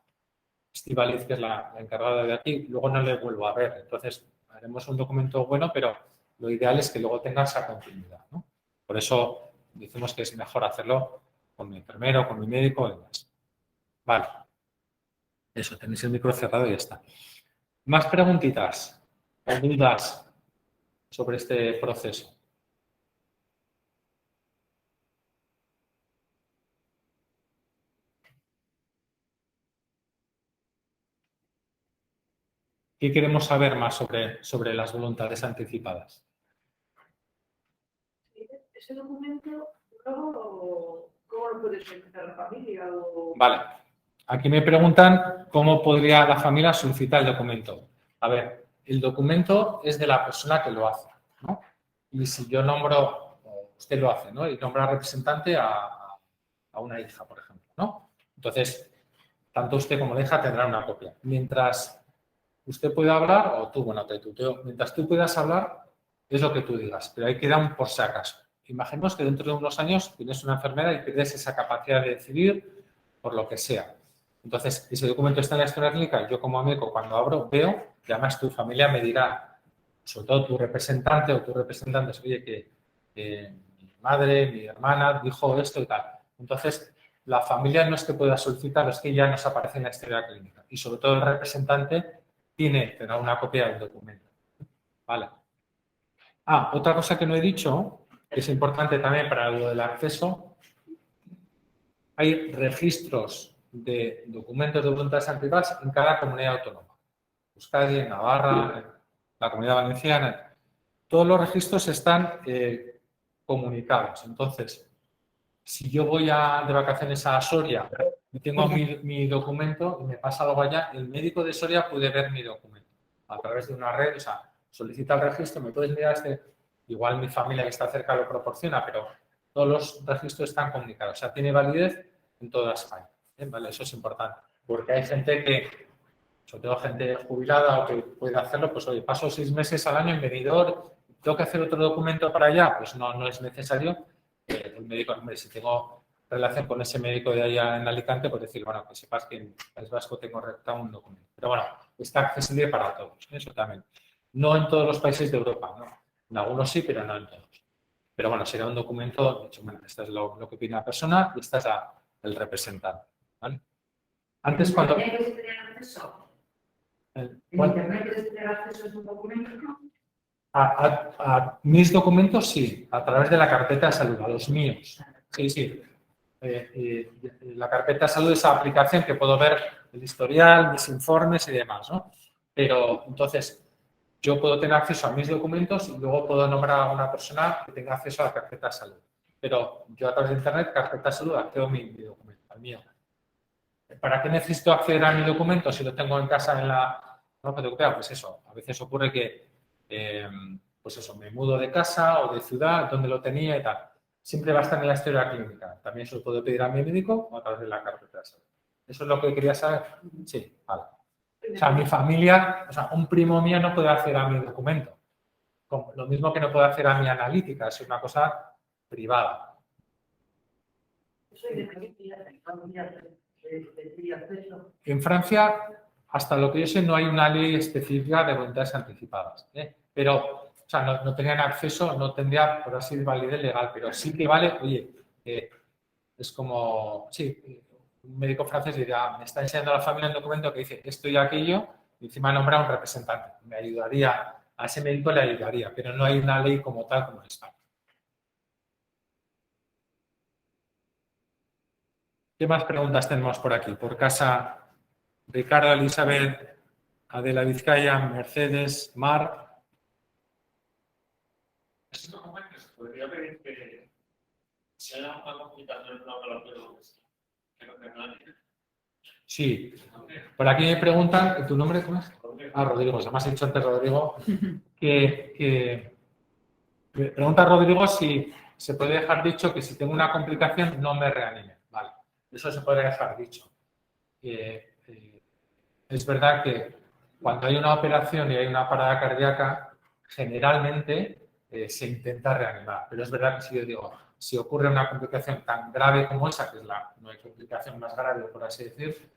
Estíbaliz, que es la encargada de aquí, luego no le vuelvo a ver. Entonces, haremos un documento bueno, pero lo ideal es que luego tenga esa continuidad, ¿no? Por eso decimos que es mejor hacerlo con mi enfermero, con mi médico y demás. Vale. Eso, tenéis el micro cerrado y ya está. Más preguntitas o dudas sobre este proceso. ¿Qué queremos saber más sobre las voluntades anticipadas? Ese documento, luego, ¿cómo lo puede solicitar la familia? Vale. Aquí me preguntan cómo podría la familia solicitar el documento. A ver, el documento es de la persona que lo hace, ¿no? Y si yo nombro, usted lo hace, ¿no? Y nombra representante a una hija, por ejemplo, ¿no? Entonces, tanto usted como la hija tendrán una copia. Mientras usted pueda hablar, o tú, bueno, te tuteo, mientras tú puedas hablar, es lo que tú digas, pero ahí queda un por si acaso. Imaginemos que dentro de unos años tienes una enfermedad y pierdes esa capacidad de decidir por lo que sea. Entonces, ese documento está en la historia clínica, yo como médico cuando abro veo, y además tu familia me dirá, sobre todo tu representante o tus representantes, oye, que mi madre, mi hermana dijo esto y tal. Entonces, la familia no es que pueda solicitar, es que ya nos aparece en la historia clínica. Y sobre todo el representante tendrá una copia del documento. Vale. Otra cosa que no he dicho, que es importante también para lo del acceso, hay registros de documentos de voluntades anticipadas en cada comunidad autónoma. Euskadi, en Navarra, en la Comunidad Valenciana. Todos los registros están comunicados. Entonces, si yo voy de vacaciones a Soria y tengo mi documento y me pasa algo allá, el médico de Soria puede ver mi documento a través de una red, o sea, solicita el registro, me puedes mirar igual mi familia que está cerca lo proporciona, pero todos los registros están comunicados, o sea, tiene validez en toda España. Vale, eso es importante, porque hay gente que, sobre todo gente jubilada o que puede hacerlo, pues oye, paso 6 meses al año en Benidorm, ¿tengo que hacer otro documento para allá? Pues no es necesario. El médico, hombre, si tengo relación con ese médico de allá en Alicante, pues decir, bueno, que sepas que en el País Vasco tengo redactado un documento. Pero bueno, está accesible para todos, eso también. No en todos los países de Europa, ¿no? En algunos sí, pero no en todos. Pero bueno, será un documento, de hecho, bueno, esto es lo que pide la persona y esta es el representante, ¿vale? Antes cuando... ¿En Internet puedes tener acceso? ¿En Bueno, Internet puedes tener acceso a un documento? a mis documentos sí, a través de la carpeta de salud, a los míos. Sí. La carpeta de salud es esa aplicación que puedo ver el historial, mis informes y demás, ¿no? Pero entonces yo puedo tener acceso a mis documentos y luego puedo nombrar a una persona que tenga acceso a la carpeta de salud. Pero yo a través de Internet, carpeta de salud, accedo a mi documento, al mío. ¿Para qué necesito acceder a mi documento si lo tengo en casa en la fotocopia? Pues eso, a veces ocurre que pues eso, me mudo de casa o de ciudad donde lo tenía y tal. Siempre va a estar en la historia clínica. También se lo puedo pedir a mi médico o a través de la carpeta de salud. ¿Eso es lo que quería saber? Sí, vale. O sea, mi familia, o sea, un primo mío no puede acceder a mi documento. Lo mismo que no puede acceder a mi analítica, es una cosa privada. En Francia, hasta lo que yo sé, no hay una ley específica de voluntades anticipadas, ¿eh? Pero, o sea, no tenían acceso, no tendría, por así, validez legal, pero sí que vale, oye, es como, sí, un médico francés dirá, me está enseñando a la familia un documento que dice esto y aquello, y encima nombra un representante. Me ayudaría, a ese médico le ayudaría, pero no hay una ley como tal como en España. ¿Qué más preguntas tenemos por aquí? Por casa, Ricardo, Elizabeth, Adela Vizcaya, Mercedes, Mar. Estos documentos podría pedir que se haga una comunicación no que no Sí. Por aquí me preguntan, ¿tu nombre cómo es? Ah, Rodrigo. Ya me has dicho antes, Rodrigo, que me pregunta Rodrigo si se puede dejar dicho que si tengo una complicación no me reanime. Vale, eso se puede dejar dicho. Es verdad que cuando hay una operación y hay una parada cardíaca, generalmente se intenta reanimar. Pero es verdad que si yo digo, si ocurre una complicación tan grave como esa, que es no hay complicación más grave, por así decir,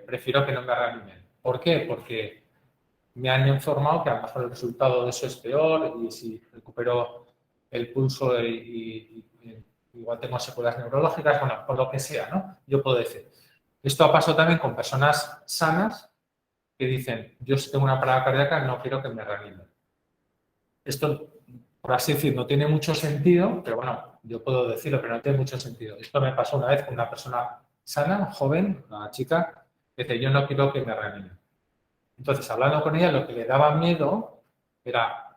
prefiero que no me reanimen. ¿Por qué? Porque me han informado que a lo mejor el resultado de eso es peor y si recupero el pulso y igual tengo secuelas neurológicas, bueno, por lo que sea, ¿no? Yo puedo decir. Esto ha pasado también con personas sanas que dicen, yo si tengo una parada cardíaca no quiero que me reanimen. Esto, por así decir, no tiene mucho sentido, pero bueno, yo puedo decirlo, pero no tiene mucho sentido. Esto me pasó una vez con una persona sana, joven, una chica, que dice, yo no quiero que me reanimen. Entonces, hablando con ella, lo que le daba miedo era,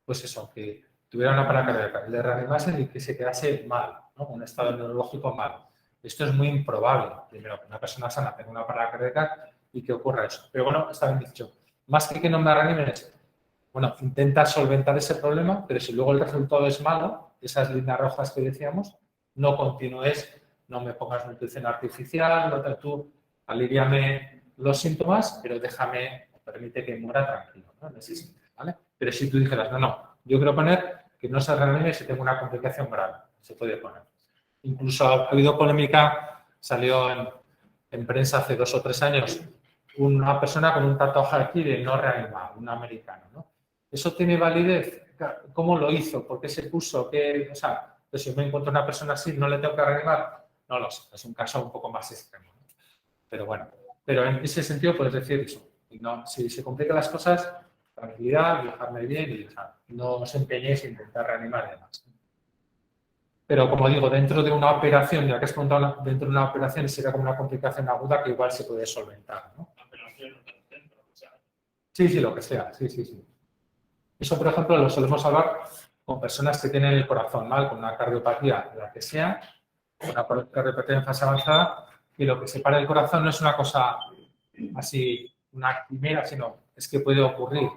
pues eso, que tuviera una parada cardíaca, que le reanimasen y que se quedase mal, ¿no? Un estado neurológico mal. Esto es muy improbable. Primero, que una persona sana tenga una parada cardíaca y que ocurra eso. Pero bueno, está bien dicho. Más que no me reanimen es, bueno, intenta solventar ese problema, pero si luego el resultado es malo, esas líneas rojas que decíamos, no continúes, no me pongas nutrición artificial, no tú aliviame los síntomas, pero permite que muera tranquilo, ¿no? En ese sentido, ¿vale? Pero si tú dijeras, no, yo quiero poner que no se reanime si tengo una complicación grave, se puede poner. Incluso ha habido polémica, salió en prensa hace 2 o 3 años, una persona con un tatuaje aquí de no reanimar, un americano, ¿no? ¿Eso tiene validez? ¿Cómo lo hizo? ¿Por qué se puso? O sea, pues si me encuentro una persona así, ¿no le tengo que reanimar? No lo sé, es un caso un poco más extremo, ¿no? Pero bueno, pero en ese sentido puedes decir eso. Y no, si se complican las cosas, tranquilidad, dejarme bien y no os empeñéis en intentar reanimar además. Pero como digo, dentro de una operación, ya que has preguntado, dentro de una operación será como una complicación aguda que igual se puede solventar, ¿no? Sí, lo que sea, sí. Eso, por ejemplo, lo solemos hablar con personas que tienen el corazón mal, con una cardiopatía, la que sea, una cardiopatía en fase avanzada, y lo que separa el corazón no es una cosa así, una quimera, sino es que puede ocurrir.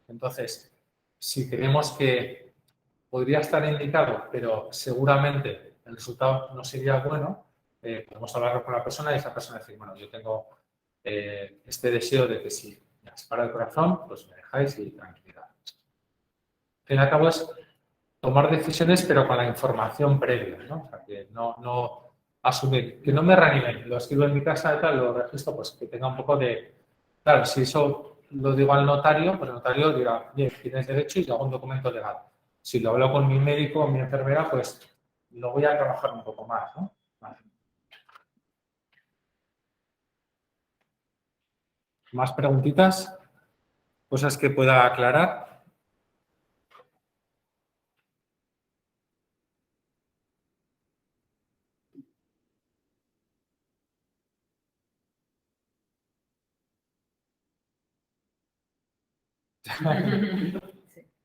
Entonces, si creemos que podría estar indicado, pero seguramente el resultado no sería bueno, podemos hablar con la persona y esa persona decir, bueno, yo tengo este deseo de que si me separa el corazón, pues me dejáis y tranquilidad. Al fin y al cabo es tomar decisiones, pero con la información previa, ¿no? O sea, que no asumir, que no me reanimen, lo escribo en mi casa y tal, lo registro, pues que tenga un poco de... Claro, si eso lo digo al notario, pues el notario dirá, bien, tienes derecho y hago un documento legal. Si lo hablo con mi médico o mi enfermera, pues lo voy a trabajar un poco más, ¿no? Vale. ¿Más preguntitas? ¿Cosas que pueda aclarar?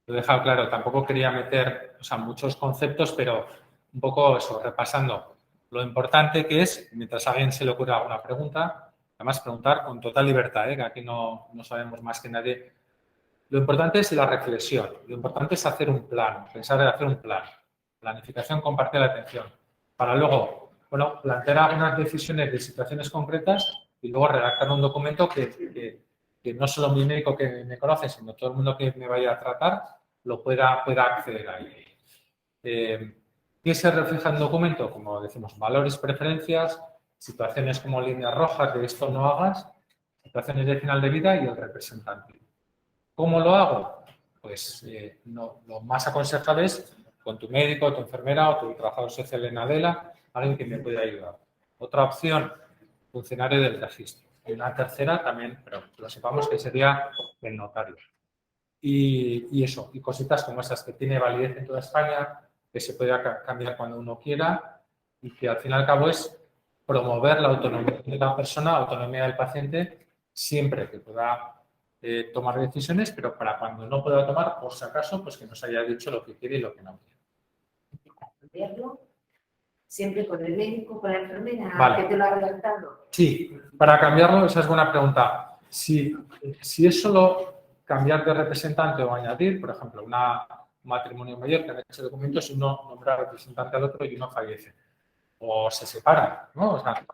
Lo he dejado claro, tampoco quería meter muchos conceptos, pero un poco eso, repasando lo importante que es, mientras a alguien se le ocurra alguna pregunta, además preguntar con total libertad, que aquí no sabemos más que nadie. Lo importante es la reflexión, lo importante es hacer un plan, pensar en hacer un plan, planificación, compartir la atención, para luego, bueno, plantear algunas decisiones de situaciones concretas y luego redactar un documento que no solo mi médico que me conoce, sino todo el mundo que me vaya a tratar, lo pueda acceder a él. ¿Qué se refleja en el documento? Como decimos, valores, preferencias, situaciones como líneas rojas de esto no hagas, situaciones de final de vida y el representante. ¿Cómo lo hago? Pues lo más aconsejable es con tu médico, tu enfermera o tu trabajador social en Adela, alguien que me pueda ayudar. Otra opción, funcionario del registro. Y una tercera también, pero lo sepamos que sería el notario. Y eso, y cositas como esas que tiene validez en toda España, que se puede cambiar cuando uno quiera y que al fin y al cabo es promover la autonomía de la persona, la autonomía del paciente, siempre que pueda tomar decisiones, pero para cuando no pueda tomar, por si acaso, pues que nos haya dicho lo que quiere y lo que no quiere. siempre con el médico, con la enfermera, Vale. que te lo ha redactado. Sí, para cambiarlo, esa es buena pregunta. Si es solo cambiar de representante o añadir, por ejemplo, un matrimonio mayor que han hecho documentos y uno nombra representante al otro y uno fallece. O se separan, ¿no? O sea,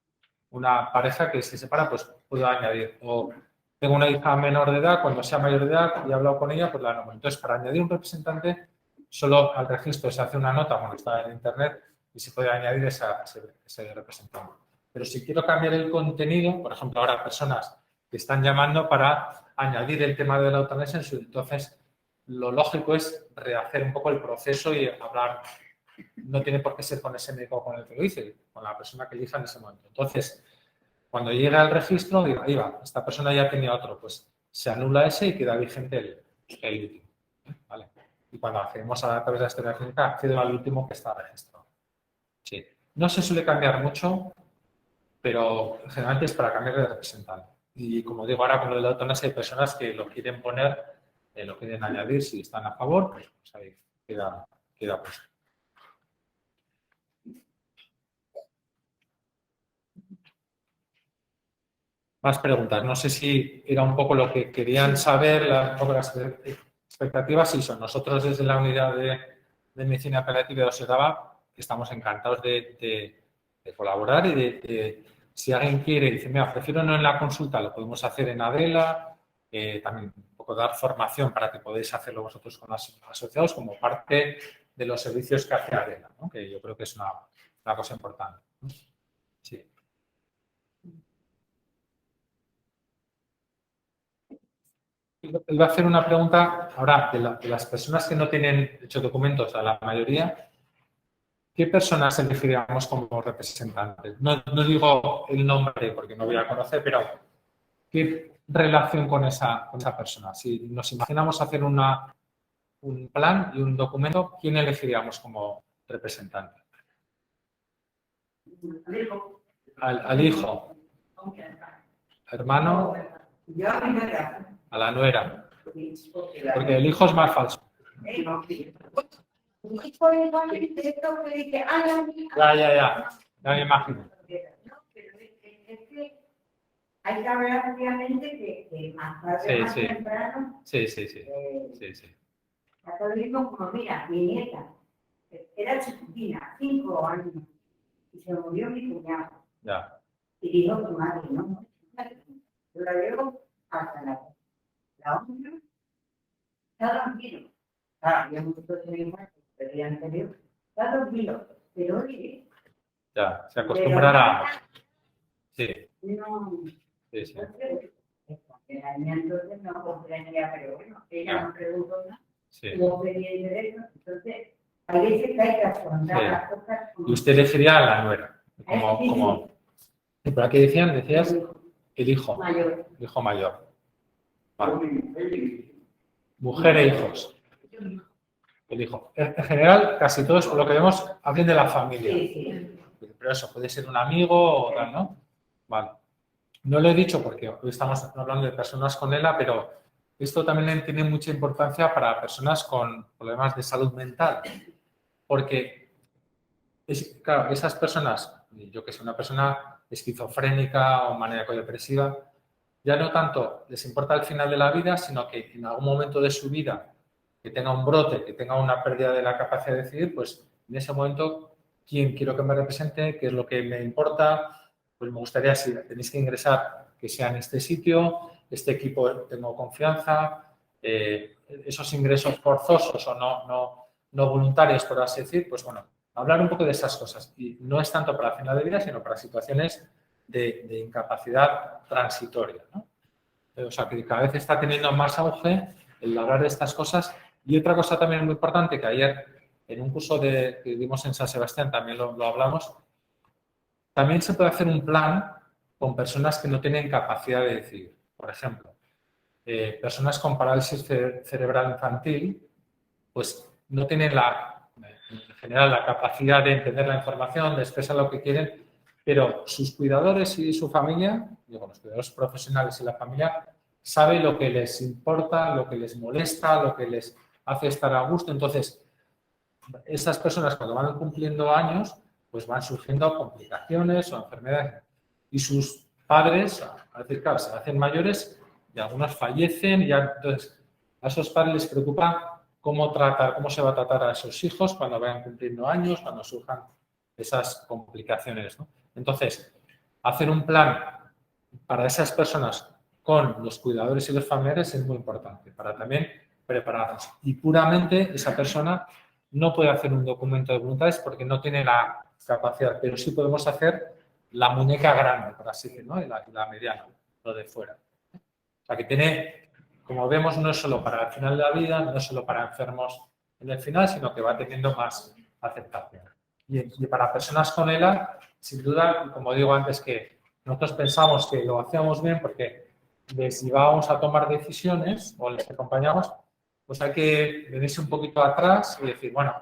una pareja que se separa, pues puedo añadir. O tengo una hija menor de edad, cuando sea mayor de edad y he hablado con ella, pues la nombro. Entonces, para añadir un representante, solo al registro se hace una nota, bueno, está en internet, y se puede añadir ese representante. Pero si quiero cambiar el contenido, por ejemplo, ahora personas que están llamando para añadir el tema de la eutanasia, entonces lo lógico es rehacer un poco el proceso y hablar. No tiene por qué ser con ese médico con el que lo hice, con la persona que elija en ese momento. Entonces, cuando llegue al registro, digo, ahí va, esta persona ya tenía otro, pues se anula ese y queda vigente el último. ¿Vale? Y cuando accedemos a través de la historia clínica, accedo al último que está registrado. Sí. No se suele cambiar mucho, pero generalmente es para cambiar de representante. Y como digo, ahora con lo de la eutanasia hay personas que lo quieren poner, lo quieren añadir, si están a favor, pues ahí queda puesto. Más preguntas. No sé si era un poco lo que querían saber, un poco las expectativas. Y son nosotros desde la unidad de medicina paliativa de Osegaba estamos encantados de colaborar y de si alguien quiere, dice, mira, prefiero no en la consulta, lo podemos hacer en Adela, también un poco dar formación para que podáis hacerlo vosotros con los asociados como parte de los servicios que hace Adela, ¿no? Que yo creo que es una cosa importante, ¿no? Sí. Iba a hacer una pregunta ahora de las personas que no tienen hecho documentos, a la mayoría, ¿qué personas elegiríamos como representantes? No digo el nombre porque no voy a conocer, pero ¿qué relación con esa persona? Si nos imaginamos hacer un plan y un documento, ¿quién elegiríamos como representante? Al hijo, hermano, Yo a mí me da. a la nuera, porque el hijo es más falso. Ya me imagino. No, pero es que hay que hablar obviamente que más tarde, más temprano, Sí. está todo el mismo como, mira, mi nieta era chiquitina, 5 años, y se murió mi cuñado. Ya. Y dijo tu madre, no, yo la llevo hasta la otra, está tranquilo. Claro, yo muchos de mi madre, el día anterior, está tranquilo, pero oye, Ya, se acostumbrará. Sí. no, la niña entonces no comprendía, pero bueno, ella no preguntó nada, Sí. tuvo pendiente de eso, entonces hay veces que hay que afrontar Sí. las cosas como... Y usted elegiría a la nuera. Como... ¿Pero qué decías? El hijo. mayor. El hijo mayor. Vale. Mujer e hijos. El hijo. En general, casi todos, por lo que vemos, hablen de la familia. Sí. Pero eso, puede ser un amigo o tal, ¿no? Vale. No lo he dicho porque hoy estamos hablando de personas con ELA, pero esto también tiene mucha importancia para personas con problemas de salud mental. Porque, claro, esas personas, yo que soy una persona esquizofrénica o maníaco-depresiva, ya no tanto les importa el final de la vida, sino que en algún momento de su vida que tenga un brote, que tenga una pérdida de la capacidad de decidir, pues en ese momento, ¿quién quiero que me represente? ¿Qué es lo que me importa? Pues me gustaría, si tenéis que ingresar, que sea en este sitio, este equipo tengo confianza, esos ingresos forzosos o no voluntarios, por así decir, pues bueno, hablar un poco de esas cosas. Y no es tanto para final de vida, sino para situaciones de incapacidad transitoria, ¿no? O sea, que cada vez está teniendo más auge el hablar de estas cosas. Y otra cosa también muy importante, que ayer en un curso que dimos en San Sebastián también lo hablamos, también se puede hacer un plan con personas que no tienen capacidad de decidir. Por ejemplo, personas con parálisis cerebral infantil, pues no tienen en general la capacidad de entender la información, de expresar lo que quieren, pero sus cuidadores y su familia, digo, los cuidadores profesionales y la familia, saben lo que les importa, lo que les molesta, lo que les hace estar a gusto. Entonces, esas personas cuando van cumpliendo años, pues van surgiendo complicaciones o enfermedades. Y sus padres, a veces, claro, se hacen mayores y algunos fallecen y ya, entonces a esos padres les preocupa cómo se va a tratar a esos hijos cuando vayan cumpliendo años, cuando surjan esas complicaciones, ¿no? Entonces, hacer un plan para esas personas con los cuidadores y los familiares es muy importante para también prepararnos. Y puramente esa persona no puede hacer un documento de voluntades porque no tiene la capacidad, pero sí podemos hacer la muñeca grande, por así decirlo, ¿no? y la mediana, lo de fuera. O sea, que tiene, como vemos, no es solo para el final de la vida, no es solo para enfermos en el final, sino que va teniendo más aceptación. Y para personas con ELA, sin duda, como digo antes, que nosotros pensamos que lo hacíamos bien porque les llevábamos a tomar decisiones o les acompañamos, pues hay que venirse un poquito atrás y decir, bueno,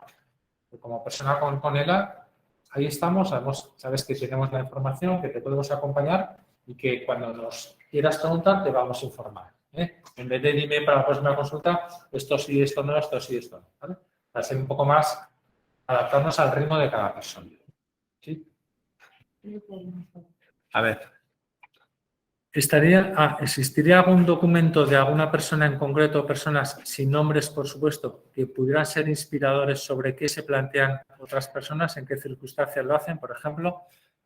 como persona con ELA, ahí estamos, sabes que tenemos la información, que te podemos acompañar y que cuando nos quieras preguntar te vamos a informar, ¿eh? En vez de dime para la próxima consulta, esto sí, esto no, esto sí, esto no, ¿vale? Para ser un poco más, adaptarnos al ritmo de cada persona. ¿Sí? A ver. ¿Existiría algún documento de alguna persona en concreto, personas sin nombres, por supuesto, que pudieran ser inspiradores sobre qué se plantean otras personas, en qué circunstancias lo hacen, por ejemplo?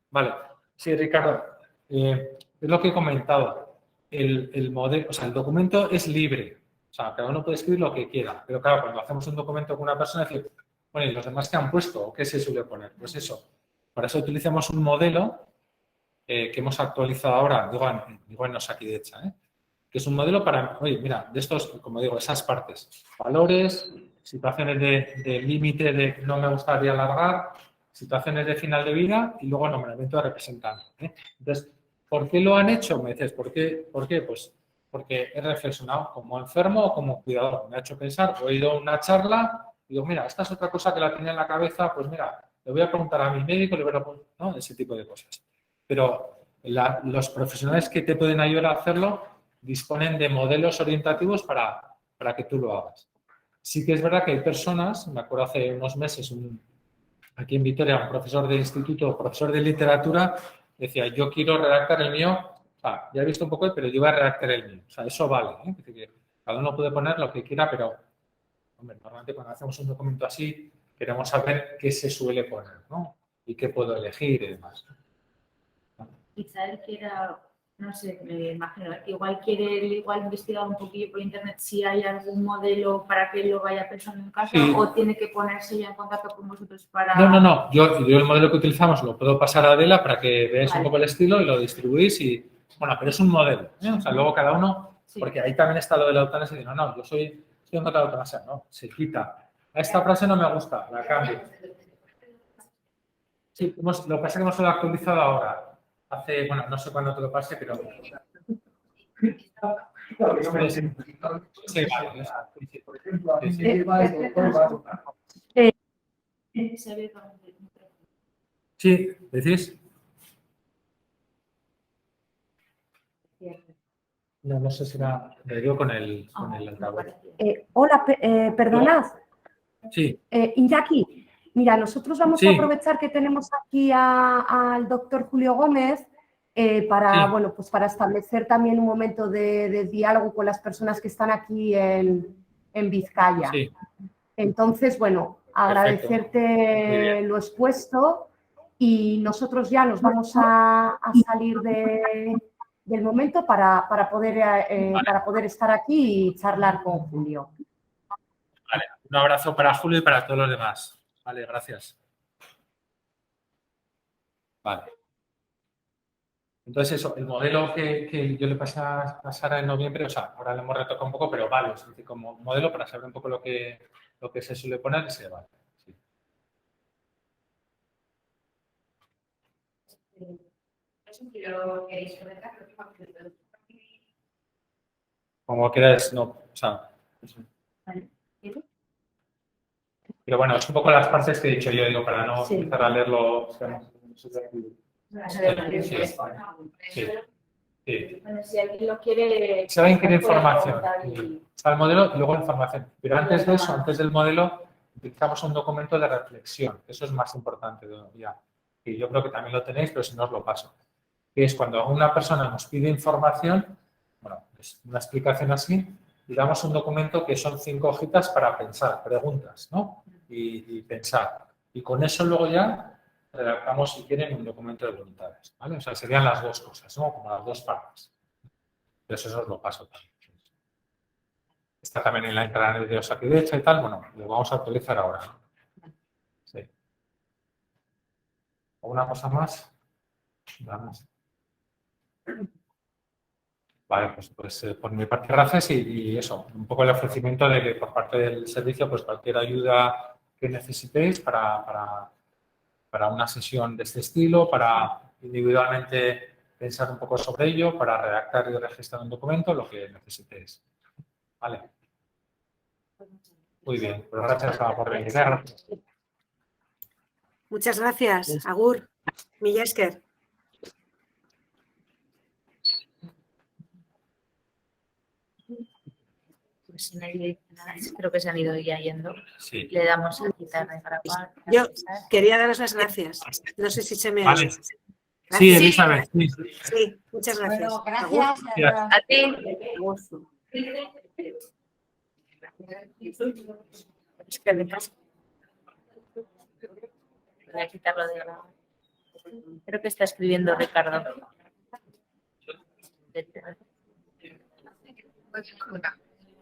Vale, sí, Ricardo, es lo que he comentado. El modelo, o sea, el documento es libre, o sea, cada uno puede escribir lo que quiera, pero claro, cuando hacemos un documento con una persona, decir, bueno, ¿y los demás qué han puesto o qué se suele poner? Pues eso, para eso utilizamos un modelo que hemos actualizado ahora, digo en Osakidetza, que es un modelo para, oye, mira, de estos, como digo, esas partes, valores, situaciones de límite de no me gustaría alargar, situaciones de final de vida y luego nombramiento de representante. Entonces, ¿por qué lo han hecho? Me dices, ¿por qué? Pues porque he reflexionado como enfermo o como cuidador. Me ha hecho pensar, he ido a una charla y digo, mira, esta es otra cosa que la tenía en la cabeza, pues mira, le voy a preguntar a mi médico, le voy a preguntar, ¿no? Ese tipo de cosas. Pero los profesionales que te pueden ayudar a hacerlo disponen de modelos orientativos para que tú lo hagas. Sí que es verdad que hay personas, me acuerdo hace unos meses, aquí en Vitoria, un profesor de instituto, profesor de literatura, decía, yo quiero redactar el mío, o sea, ya he visto un poco, pero yo voy a redactar el mío. O sea, eso vale, ¿eh? Que cada uno puede poner lo que quiera, pero, hombre, normalmente cuando hacemos un documento así, queremos saber qué se suele poner, ¿no? Y qué puedo elegir y demás. Quizá él quiera, no sé, me imagino, igual quiere investigar un poquillo por internet si hay algún modelo para que lo vaya pensando en casa Sí. o tiene que ponerse ya en contacto con vosotros para... No. Yo el modelo que utilizamos lo puedo pasar a Adela para que veáis Vale. un poco el estilo y lo distribuís y, bueno, pero es un modelo, ¿eh? O sea, luego cada uno, Sí. porque ahí también está lo de la eutanasia y digo, no, yo estoy en contra de la eutanasia, no, se quita. A esta frase no me gusta, la cambio. Sí, lo que pasa es que hemos lo actualizado ahora. Hace, bueno, no sé cuándo te lo pase, pero... Sí, vale. Sí, ¿decís? No sé si era... Me digo con el altavoz. Hola, perdonad. Sí. Iñaki, mira, nosotros vamos Sí. a aprovechar que tenemos aquí al doctor Julio Gómez para, Sí. bueno, pues para establecer también un momento de diálogo con las personas que están aquí en Vizcaya. Sí. Entonces, bueno, Perfecto. Muy agradecerte bien. lo expuesto y nosotros ya nos vamos a salir del momento para poder estar aquí y charlar con Julio. Vale, un abrazo para Julio y para todos los demás. Vale, gracias. Vale. Entonces, eso, el modelo que yo le pasé a Sara en noviembre, o sea, ahora lo hemos retocado un poco, pero vale, es decir, como modelo para saber un poco lo que se suele poner, se vale. Sí. Como quieras, no, o sea. Eso. Pero bueno, es un poco las partes que he dicho yo, digo, para no Sí. empezar a leerlo. Sí. Bueno, si alguien lo quiere... Si alguien quiere información, puede preguntar y- está el modelo y luego la información. Pero antes de eso, antes del modelo, utilizamos un documento de reflexión. Eso es más importante todavía. que yo creo que también lo tenéis, pero si no os lo paso. Que es cuando una persona nos pide información, bueno, es una explicación así, y damos un documento que son 5 hojitas para pensar, preguntas, ¿no? Y pensar. Y con eso luego ya redactamos, si quieren, un documento de voluntades, ¿vale? O sea, serían las dos cosas, ¿no? Como las dos partes. Entonces eso os lo paso también. Está también en la intranet de Osakidetza y tal, bueno, lo vamos a actualizar ahora, ¿no? Sí. ¿Alguna cosa más? Vamos. Vale, pues por mi parte, gracias y eso, un poco el ofrecimiento de que por parte del servicio, pues cualquier ayuda que necesitéis para una sesión de este estilo, para individualmente pensar un poco sobre ello, para redactar y registrar un documento, lo que necesitéis. Vale. Muy bien, pues gracias por venir. Muchas gracias. Agur. Mila esker. Pues si nadie dice nada, creo que se han ido ya yendo. Sí. Le damos a quitar de grabar. Yo quería daros las gracias. No sé si se me Vale. oye. Sí, Elizabeth. Sí. Sí, muchas gracias. Bueno, gracias. A ti. Es que me pasa. Voy a quitarlo de grabar. Creo que está escribiendo Ricardo.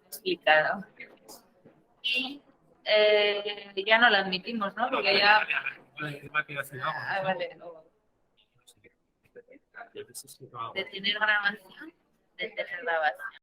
Explicado. Y ya no la admitimos, ¿no? Porque ya... Ah, vale. Detener grabación, detener grabación.